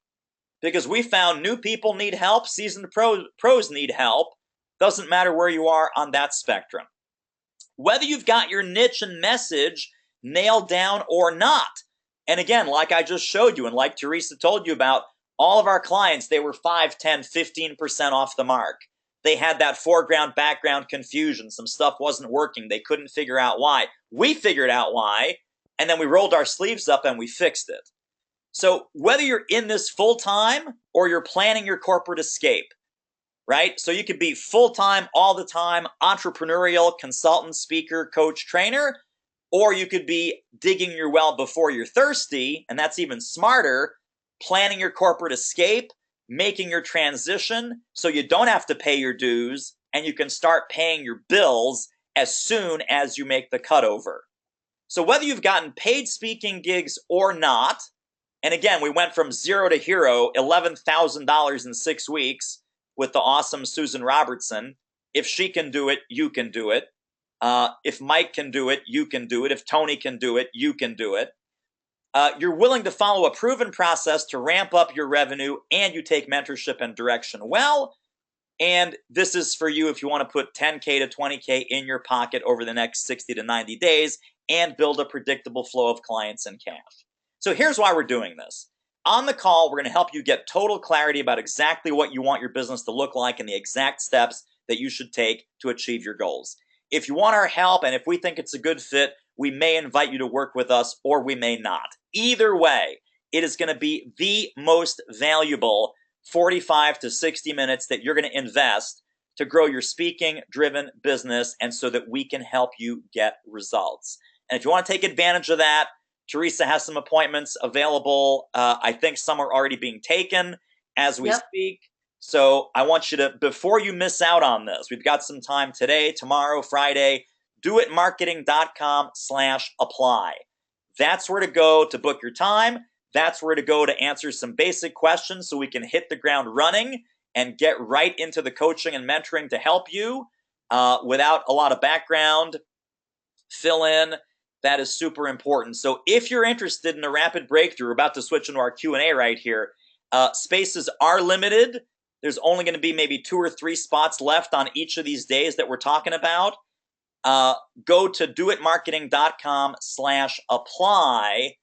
because we found new people need help, seasoned pros need help. Doesn't matter where you are on that spectrum. Whether you've got your niche and message nailed down or not. And again, like I just showed you and like Teresa told you about, all of our clients, they were 5, 10, 15% off the mark. They had that foreground, background confusion. Some stuff wasn't working. They couldn't figure out why. We figured out why, and then we rolled our sleeves up and we fixed it. So whether you're in this full-time or you're planning your corporate escape, right? So you could be full-time, all the time, entrepreneurial, consultant, speaker, coach, trainer, or you could be digging your well before you're thirsty, and that's even smarter, planning your corporate escape, making your transition so you don't have to pay your dues and you can start paying your bills as soon as you make the cutover. So whether you've gotten paid speaking gigs or not, and again, we went from zero to hero, $11,000 in 6 weeks with the awesome Susan Robertson. If she can do it, you can do it. If Mike can do it, you can do it. If Tony can do it, you can do it. You're willing to follow a proven process to ramp up your revenue, and you take mentorship and direction well. And this is for you if you want to put 10K to 20K in your pocket over the next 60 to 90 days and build a predictable flow of clients and cash. So here's why we're doing this. On the call, we're going to help you get total clarity about exactly what you want your business to look like and the exact steps that you should take to achieve your goals. If you want our help and if we think it's a good fit, we may invite you to work with us or we may not. Either way, it is going to be the most valuable 45 to 60 minutes that you're going to invest to grow your speaking-driven business and so that we can help you get results. And if you want to take advantage of that, Teresa has some appointments available. I think some are already being taken as we speak. So I want you to, before you miss out on this, we've got some time today, tomorrow, Friday, doitmarketing.com/apply. That's where to go to book your time. That's where to go to answer some basic questions so we can hit the ground running and get right into the coaching and mentoring to help you without a lot of background, fill in. That is super important. So if you're interested in a rapid breakthrough, we're about to switch into our Q&A right here. Spaces are limited. There's only going to be maybe 2 or 3 spots left on each of these days that we're talking about. Go to doitmarketing.com/apply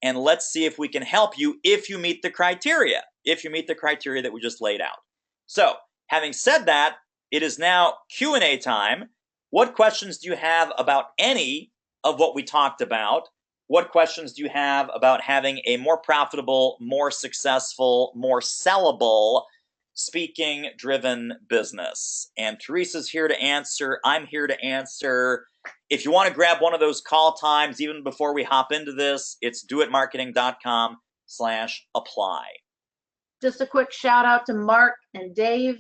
and let's see if we can help you if you meet the criteria, that we just laid out. So having said that, it is now Q&A time. What questions do you have about any of what we talked about? What questions do you have about having a more profitable, more successful, more sellable speaking driven business? And Teresa's here to answer. I'm here to answer. If you want to grab one of those call times, even before we hop into this, it's doitmarketing.com/apply. Just a quick shout out to Mark and Dave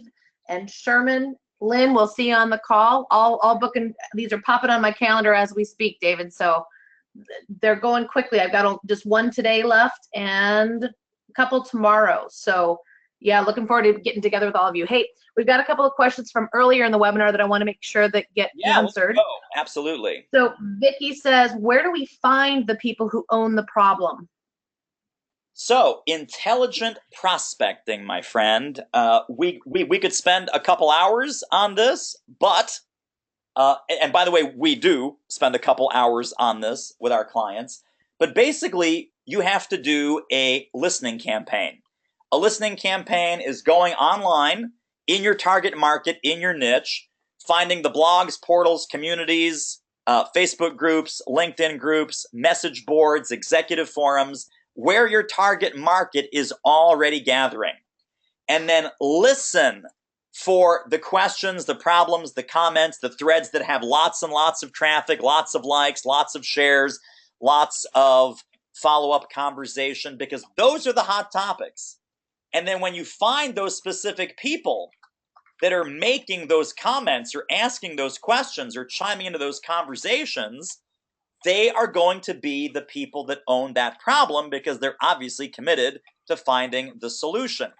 and Sherman. Lynn, we'll see you on the call. All booking. These are popping on my calendar as we speak, David. So they're going quickly. I've got just one today left and a couple tomorrow. So yeah, looking forward to getting together with all of you. Hey, we've got a couple of questions from earlier in the webinar that I want to make sure that get answered. Let's go. Absolutely. So Vicki says, where do we find the people who own the problem? So, intelligent prospecting, my friend. We could spend a couple hours on this, but, and by the way, we do spend a couple hours on this with our clients, but basically, you have to do a listening campaign. A listening campaign is going online in your target market, in your niche, finding the blogs, portals, communities, Facebook groups, LinkedIn groups, message boards, executive forums, where your target market is already gathering. And then listen for the questions, the problems, the comments, the threads that have lots and lots of traffic, lots of likes, lots of shares, lots of follow-up conversation, because those are the hot topics. And then when you find those specific people that are making those comments or asking those questions or chiming into those conversations, they are going to be the people that own that problem because they're obviously committed to finding the solution.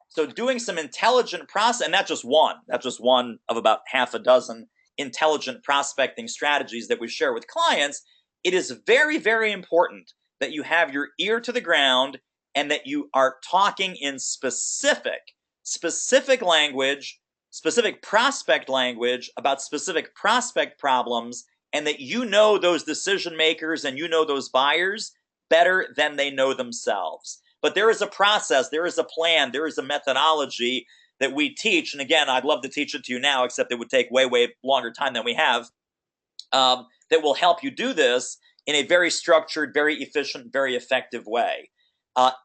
So doing some intelligent process, and that's just one of about half a dozen intelligent prospecting strategies that we share with clients. It is very, very important that you have your ear to the ground and that you are talking in specific language, specific prospect language about specific prospect problems, and that you know those decision makers and you know those buyers better than they know themselves. But there is a process, there is a plan, there is a methodology that we teach. And again, I'd love to teach it to you now, except it would take way, way longer time than we have, that will help you do this in a very structured, very efficient, very effective way.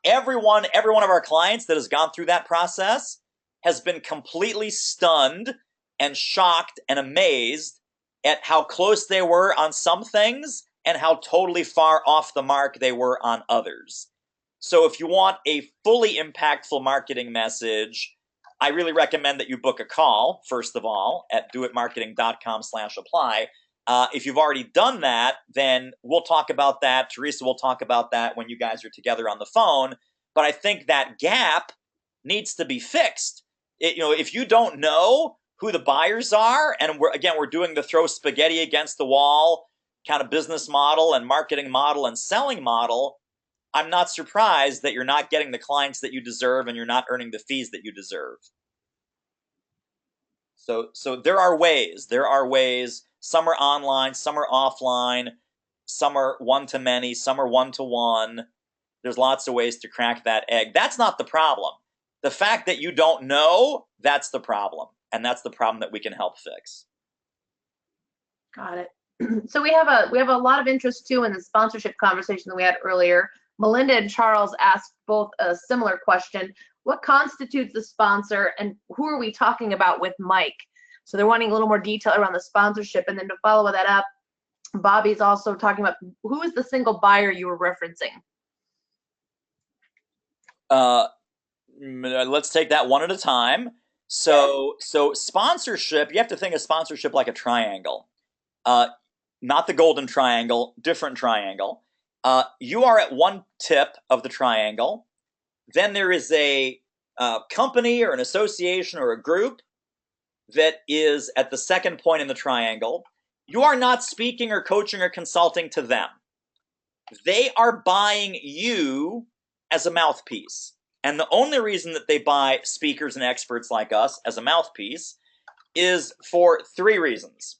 Every one of our clients that has gone through that process has been completely stunned and shocked and amazed at how close they were on some things and how totally far off the mark they were on others. So if you want a fully impactful marketing message, I really recommend that you book a call, first of all, at doitmarketing.com/apply. If you've already done that, then we'll talk about that. Teresa will talk about that when you guys are together on the phone. But I think that gap needs to be fixed. If you don't know who the buyers are, and we're doing the throw spaghetti against the wall kind of business model and marketing model and selling model, I'm not surprised that you're not getting the clients that you deserve and you're not earning the fees that you deserve. So there are ways. Some are online, some are offline, some are one-to-many, some are one-to-one. There's lots of ways to crack that egg. That's not the problem. The fact that you don't know, that's the problem. And that's the problem that we can help fix. Got it. So we have a lot of interest too in the sponsorship conversation that we had earlier. Melinda and Charles asked both a similar question. What constitutes a sponsor and who are we talking about with Mike? So they're wanting a little more detail around the sponsorship. And then to follow that up, Bobby's also talking about who is the single buyer you were referencing? Let's take that one at a time. So sponsorship, you have to think of sponsorship like a triangle. Not the golden triangle, different triangle. You are at one tip of the triangle. Then there is a company or an association or a group that is at the second point in the triangle. You are not speaking or coaching or consulting to them. They are buying you as a mouthpiece. And the only reason that they buy speakers and experts like us as a mouthpiece is for three reasons.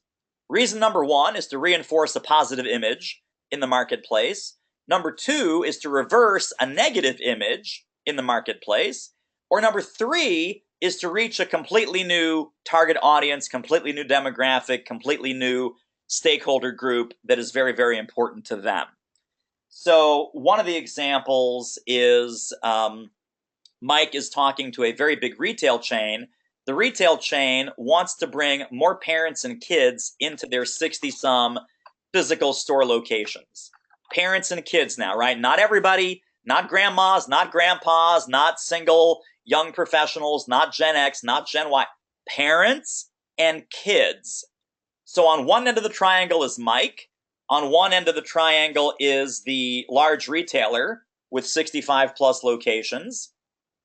Reason number one is to reinforce a positive image in the marketplace. Number two is to reverse a negative image in the marketplace. Or number three is to reach a completely new target audience, completely new demographic, completely new stakeholder group that is very, very important to them. So one of the examples is Mike is talking to a very big retail chain. The retail chain wants to bring more parents and kids into their 60-some physical store locations. Parents and kids now, right? Not everybody, not grandmas, not grandpas, not single young professionals, not Gen X, not Gen Y. Parents and kids. So on one end of the triangle is Mike. On one end of the triangle is the large retailer with 65 plus locations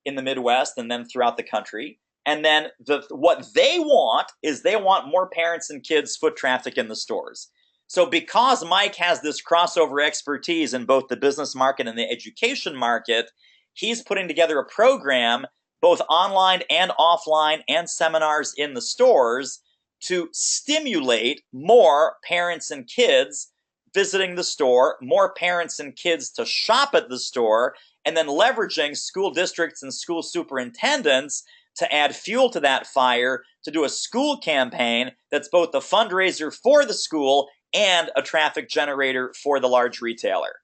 in the Midwest and then throughout the country. And then what they want is they want more parents and kids foot traffic in the stores. So because Mike has this crossover expertise in both the business market and the education market, he's putting together a program, both online and offline, and seminars in the stores to stimulate more parents and kids visiting the store, more parents and kids to shop at the store, and then leveraging school districts and school superintendents to add fuel to that fire to do a school campaign that's both a fundraiser for the school and a traffic generator for the large retailer.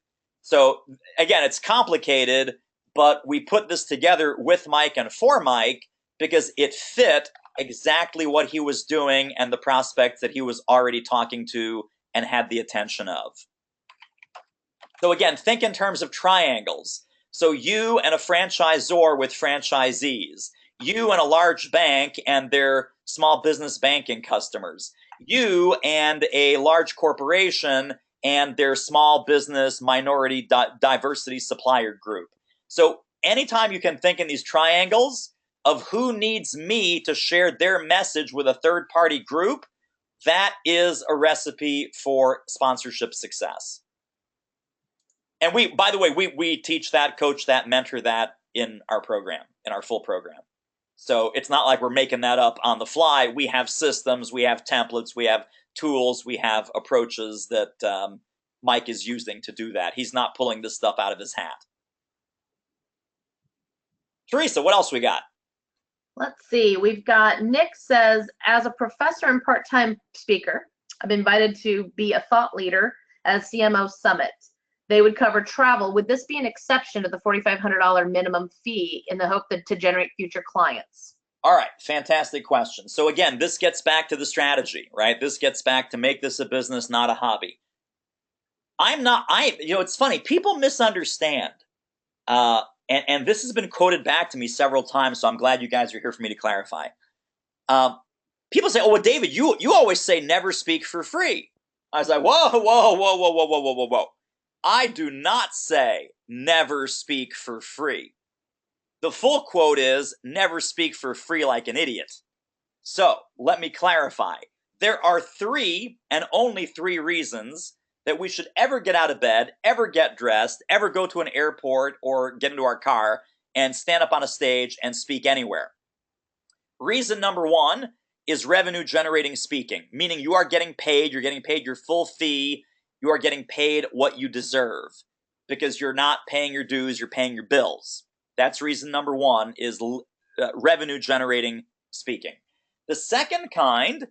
So again, it's complicated, but we put this together with Mike and for Mike because it fit exactly what he was doing and the prospects that he was already talking to and had the attention of. So again, think in terms of triangles. So you and a franchisor with franchisees, you and a large bank and their small business banking customers, you and a large corporation and their small business minority diversity supplier group. So anytime you can think in these triangles of who needs me to share their message with a third-party group, that is a recipe for sponsorship success. And we, by the way, we teach that, coach that, mentor that in our program, in our full program. So it's not like we're making that up on the fly. We have systems, we have templates, we have tools, we have approaches that Mike is using to do that. He's not pulling this stuff out of his hat. Teresa, what else we got? Let's see. We've got Nick says, as a professor and part-time speaker, I've been invited to be a thought leader at a CMO summit. They would cover travel. Would this be an exception to the $4,500 minimum fee in the hope that to generate future clients? All right, fantastic question. So again, this gets back to the strategy, right? This gets back to make this a business, not a hobby. It's funny, people misunderstand. And this has been quoted back to me several times, so I'm glad you guys are here for me to clarify. People say, oh, well, David, you always say never speak for free. I was like, whoa. I do not say never speak for free. The full quote is never speak for free like an idiot. So let me clarify. There are 3 and only 3 reasons that we should ever get out of bed, ever get dressed, ever go to an airport or get into our car and stand up on a stage and speak anywhere. Reason number 1 is revenue generating speaking, meaning you are getting paid, you're getting paid your full fee, you are getting paid what you deserve because you're not paying your dues, you're paying your bills. That's reason number 1 is revenue generating speaking. The second kind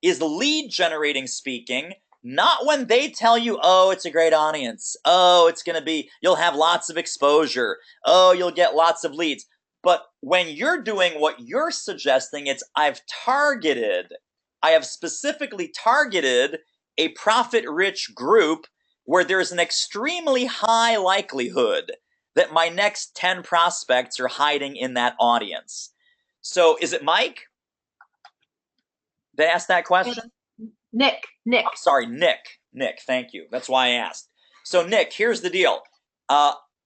is lead generating speaking, not when they tell you, oh, it's a great audience. Oh, it's going to be, you'll have lots of exposure. Oh, you'll get lots of leads. But when you're doing what you're suggesting, it's I have specifically targeted a profit-rich group where there's an extremely high likelihood that my next 10 prospects are hiding in that audience. So is it Mike that asked that question? Nick. I'm sorry, Nick. Nick, thank you. That's why I asked. So Nick, here's the deal.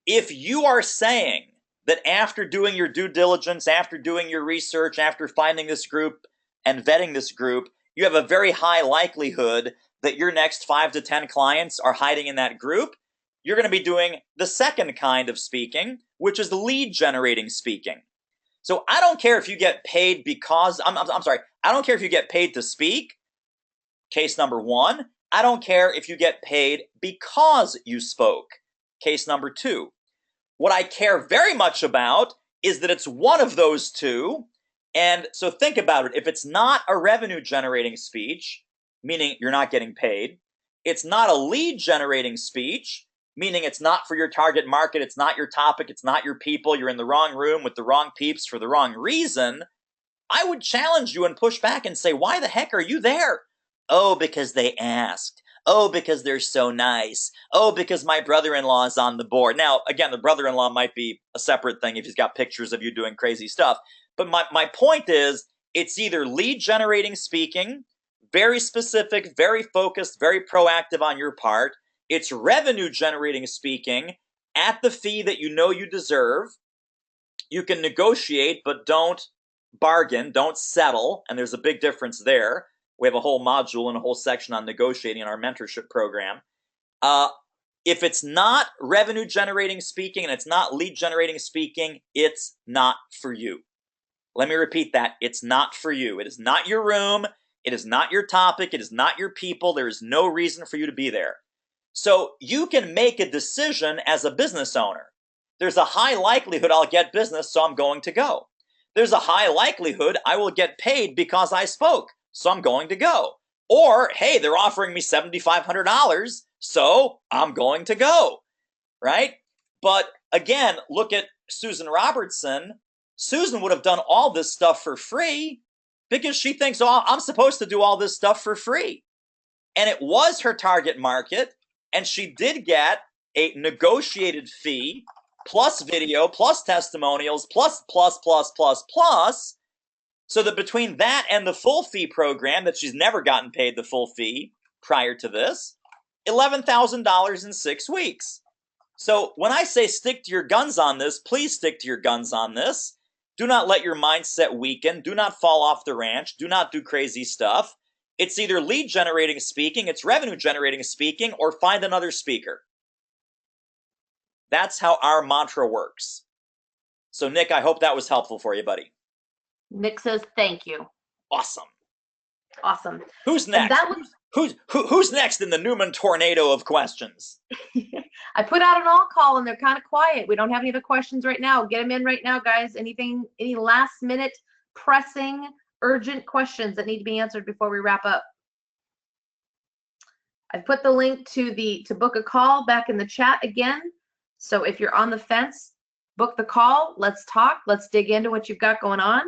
If you are saying that after doing your due diligence, after doing your research, after finding this group and vetting this group, you have a very high likelihood that your next 5 to 10 clients are hiding in that group, you're going to be doing the second kind of speaking, which is the lead generating speaking. So I don't care if you get paid because, I'm sorry, I don't care if you get paid to speak, case number 1. I don't care if you get paid because you spoke, case number 2. What I care very much about is that it's one of those 2. And so think about it. If it's not a revenue generating speech, meaning you're not getting paid, it's not a lead generating speech, meaning it's not for your target market, it's not your topic, it's not your people, you're in the wrong room with the wrong peeps for the wrong reason, I would challenge you and push back and say, why the heck are you there? Oh, because they asked. Oh, because they're so nice. Oh, because my brother-in-law is on the board. Now, again, the brother-in-law might be a separate thing if he's got pictures of you doing crazy stuff. But my point is, it's either lead generating speaking, very specific, very focused, very proactive on your part. It's revenue generating speaking at the fee that you know you deserve. You can negotiate, but don't bargain, don't settle, and there's a big difference there. We have a whole module and a whole section on negotiating in our mentorship program. If it's not revenue generating speaking and it's not lead generating speaking, it's not for you. Let me repeat that. It's not for you. It is not your room. It is not your topic. It is not your people. There is no reason for you to be there. So you can make a decision as a business owner. There's a high likelihood I'll get business, so I'm going to go. There's a high likelihood I will get paid because I spoke, so I'm going to go. Or, hey, they're offering me $7,500, so I'm going to go, right? But again, look at Susan Robertson. Susan would have done all this stuff for free because she thinks, oh, I'm supposed to do all this stuff for free. And it was her target market, and she did get a negotiated fee plus video, plus testimonials, plus, so that between that and the full fee program that she's never gotten paid the full fee prior to this, $11,000 in 6 weeks. So when I say stick to your guns on this, please stick to your guns on this. Do not let your mindset weaken. Do not fall off the ranch. Do not do crazy stuff. It's either lead generating speaking, it's revenue generating speaking, or find another speaker. That's how our mantra works. So, Nick, I hope that was helpful for you, buddy. Nick says thank you. Awesome. Awesome. Who's next? Who's next in the Newman tornado of questions? I put out an all call and they're kind of quiet. We don't have any other questions right now. Get them in right now, guys. Any last minute pressing, urgent questions that need to be answered before we wrap up? I've put the link to book a call back in the chat again. So if you're on the fence, book the call. Let's talk. Let's dig into what you've got going on.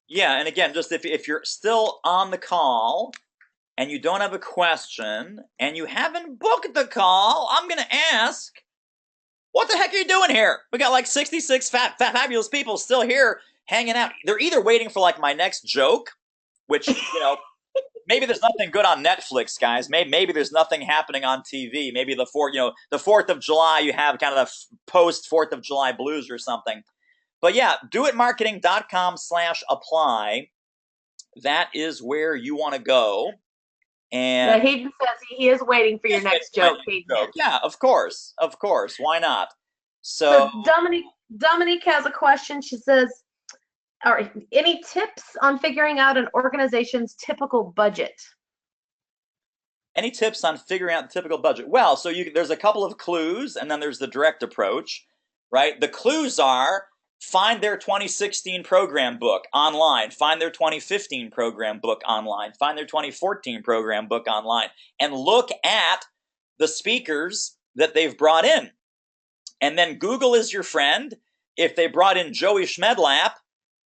Yeah, and again, just if you're still on the call and you don't have a question and you haven't booked the call, I'm going to ask, what the heck are you doing here? We got like 66 fabulous people still here hanging out. They're either waiting for like my next joke, which, maybe there's nothing good on Netflix, guys. Maybe there's nothing happening on TV. Maybe the 4th of July, you have kind of the post 4th of July blues or something. But yeah, doitmarketing.com/apply. That is where you want to go. And Hayden says he is waiting for your next joke. Yeah, of course. Why not? So Dominique has a question. She says, all right, any tips on figuring out an organization's typical budget? Any tips on figuring out the typical budget? Well, so there's a couple of clues, and then there's the direct approach, right? The clues are find their 2016 program book online, find their 2015 program book online, find their 2014 program book online, and look at the speakers that they've brought in. And then Google is your friend. If they brought in Joey Schmedlap,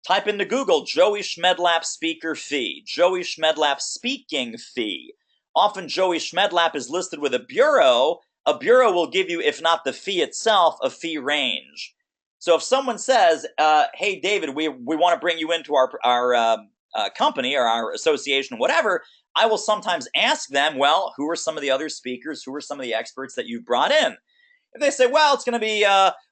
type into Google, Joey Schmedlap speaker fee, Joey Schmedlap speaking fee. Often Joey Schmedlap is listed with a bureau. A bureau will give you, if not the fee itself, a fee range. So if someone says, hey, David, we want to bring you into our company or our association, whatever, I will sometimes ask them, well, who are some of the other speakers? Who are some of the experts that you've brought in? If they say, well, it's going to be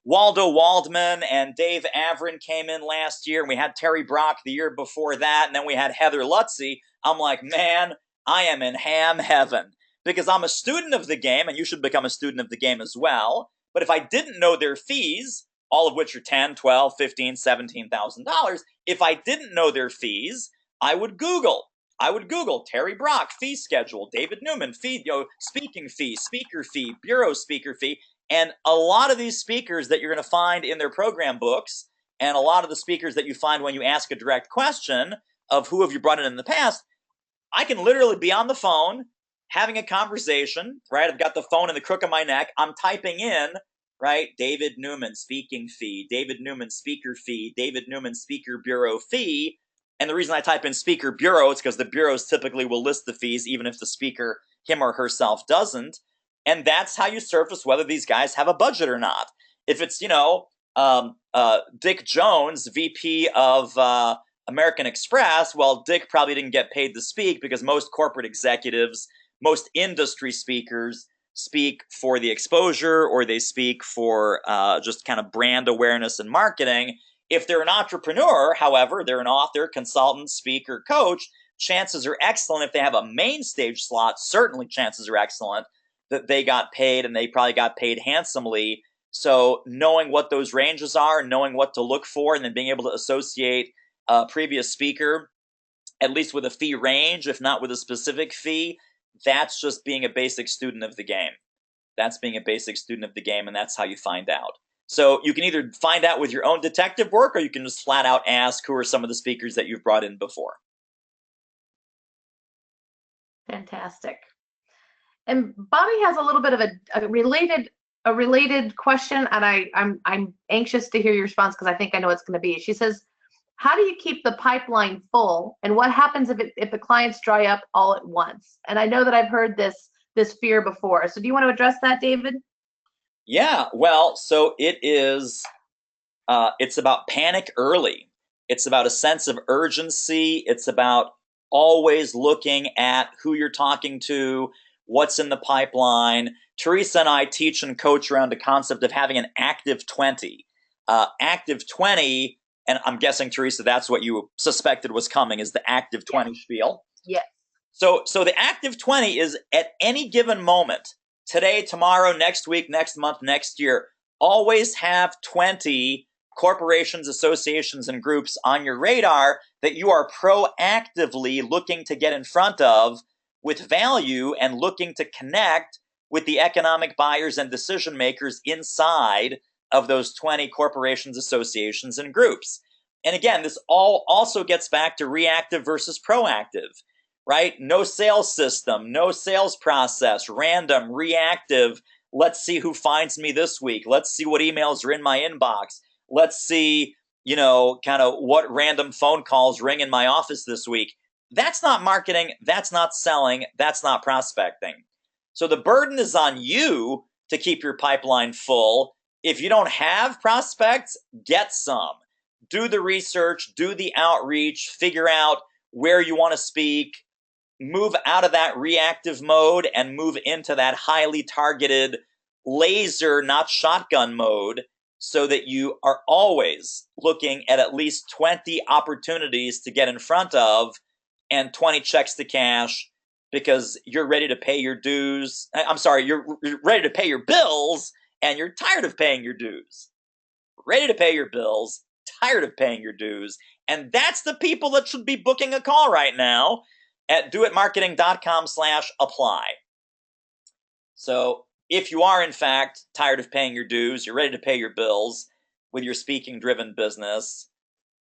Waldo Waldman and Dave Averin came in last year, and we had Terry Brock the year before that, and then we had Heather Lutzy, I'm like, man, I am in ham heaven because I'm a student of the game, and you should become a student of the game as well. But if I didn't know their fees, all of which are $10,000, $12,000, $15,000, $17,000, if I didn't know their fees, I would Google Terry Brock fee schedule, David Newman fee, speaking fee, speaker fee, bureau speaker fee. And a lot of these speakers that you're going to find in their program books, and a lot of the speakers that you find when you ask a direct question of who have you brought in the past, I can literally be on the phone having a conversation, right? I've got the phone in the crook of my neck. I'm typing in, right? David Newman speaking fee, David Newman speaker fee, David Newman speaker bureau fee. And the reason I type in speaker bureau is because the bureaus typically will list the fees, even if the speaker, him or herself, doesn't. And that's how you surface whether these guys have a budget or not. If it's, Dick Jones, VP of American Express, well, Dick probably didn't get paid to speak because most corporate executives, most industry speakers speak for the exposure or they speak for just kind of brand awareness and marketing. If they're an entrepreneur, however, they're an author, consultant, speaker, coach, chances are excellent if they have a main stage slot, certainly chances are excellent that they got paid and they probably got paid handsomely. So knowing what those ranges are, knowing what to look for, and then being able to associate a previous speaker, at least with a fee range, if not with a specific fee, that's just being a basic student of the game. That's being a basic student of the game, and that's how you find out. So you can either find out with your own detective work, or you can just flat out ask who are some of the speakers that you've brought in before. Fantastic. And Bobby has a little bit of a related question, and I'm anxious to hear your response because I think I know what it's going to be. She says, how do you keep the pipeline full, and what happens if the clients dry up all at once? And I know that I've heard this fear before. So do you want to address that, David? Yeah, well, so it is, it's about panic early. It's about a sense of urgency. It's about always looking at who you're talking to, what's in the pipeline. Teresa and I teach and coach around the concept of having an active 20. Active 20, and I'm guessing, Teresa, that's what you suspected was coming, is the active 20 spiel. Yes. So the active 20 is at any given moment, today, tomorrow, next week, next month, next year, always have 20 corporations, associations, and groups on your radar that you are proactively looking to get in front of with value and looking to connect with the economic buyers and decision makers inside of those 20 corporations, associations, and groups. And again, this all also gets back to reactive versus proactive, right? No sales system, no sales process, random, reactive. Let's see who finds me this week. Let's see what emails are in my inbox. Let's see, kind of what random phone calls ring in my office this week. That's not marketing. That's not selling. That's not prospecting. So the burden is on you to keep your pipeline full. If you don't have prospects, get some. Do the research, do the outreach, figure out where you want to speak, move out of that reactive mode and move into that highly targeted laser, not shotgun mode, so that you are always looking at least 20 opportunities to get in front of and 20 checks to cash because you're ready to pay your dues. I'm sorry, you're ready to pay your bills and you're tired of paying your dues. Ready to pay your bills, tired of paying your dues. And that's the people that should be booking a call right now at doitmarketing.com/apply. So if you are, in fact, tired of paying your dues, you're ready to pay your bills with your speaking-driven business,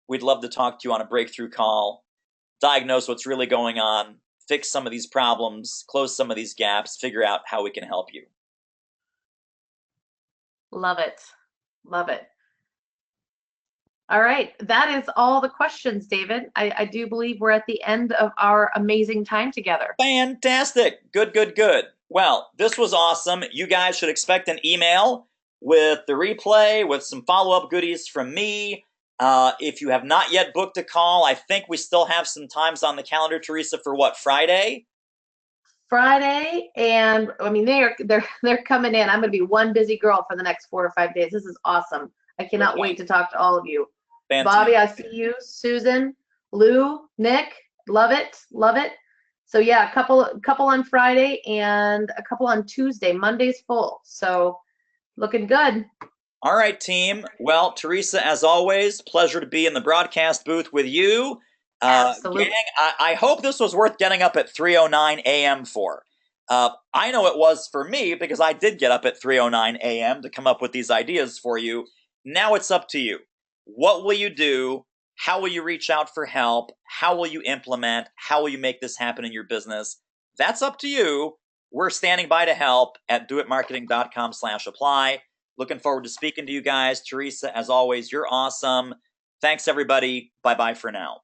we'd love to talk to you on a breakthrough call, diagnose what's really going on, fix some of these problems, close some of these gaps, figure out how we can help you. Love it. Love it. All right, that is all the questions, David. I do believe we're at the end of our amazing time together. Fantastic. Good. Well, this was awesome. You guys should expect an email with the replay, with some follow-up goodies from me. If you have not yet booked a call, I think we still have some times on the calendar, Teresa, for what, Friday? Friday, and I mean they're coming in. I'm going to be one busy girl for the next 4 or 5 days. This is awesome. I cannot wait to talk to all of you. Fantastic. Bobby, I see you. Susan, Lou, Nick, love it. So yeah, a couple on Friday and a couple on Tuesday. Monday's full, so looking good. All right, team. Well, Teresa, as always, pleasure to be in the broadcast booth with you. Absolutely. Gang, I hope this was worth getting up at 3:09 a.m. for. I know it was for me because I did get up at 3:09 a.m. to come up with these ideas for you. Now it's up to you. What will you do? How will you reach out for help? How will you implement? How will you make this happen in your business? That's up to you. We're standing by to help at doitmarketing.com/apply. Looking forward to speaking to you guys. Teresa, as always, you're awesome. Thanks, everybody. Bye-bye for now.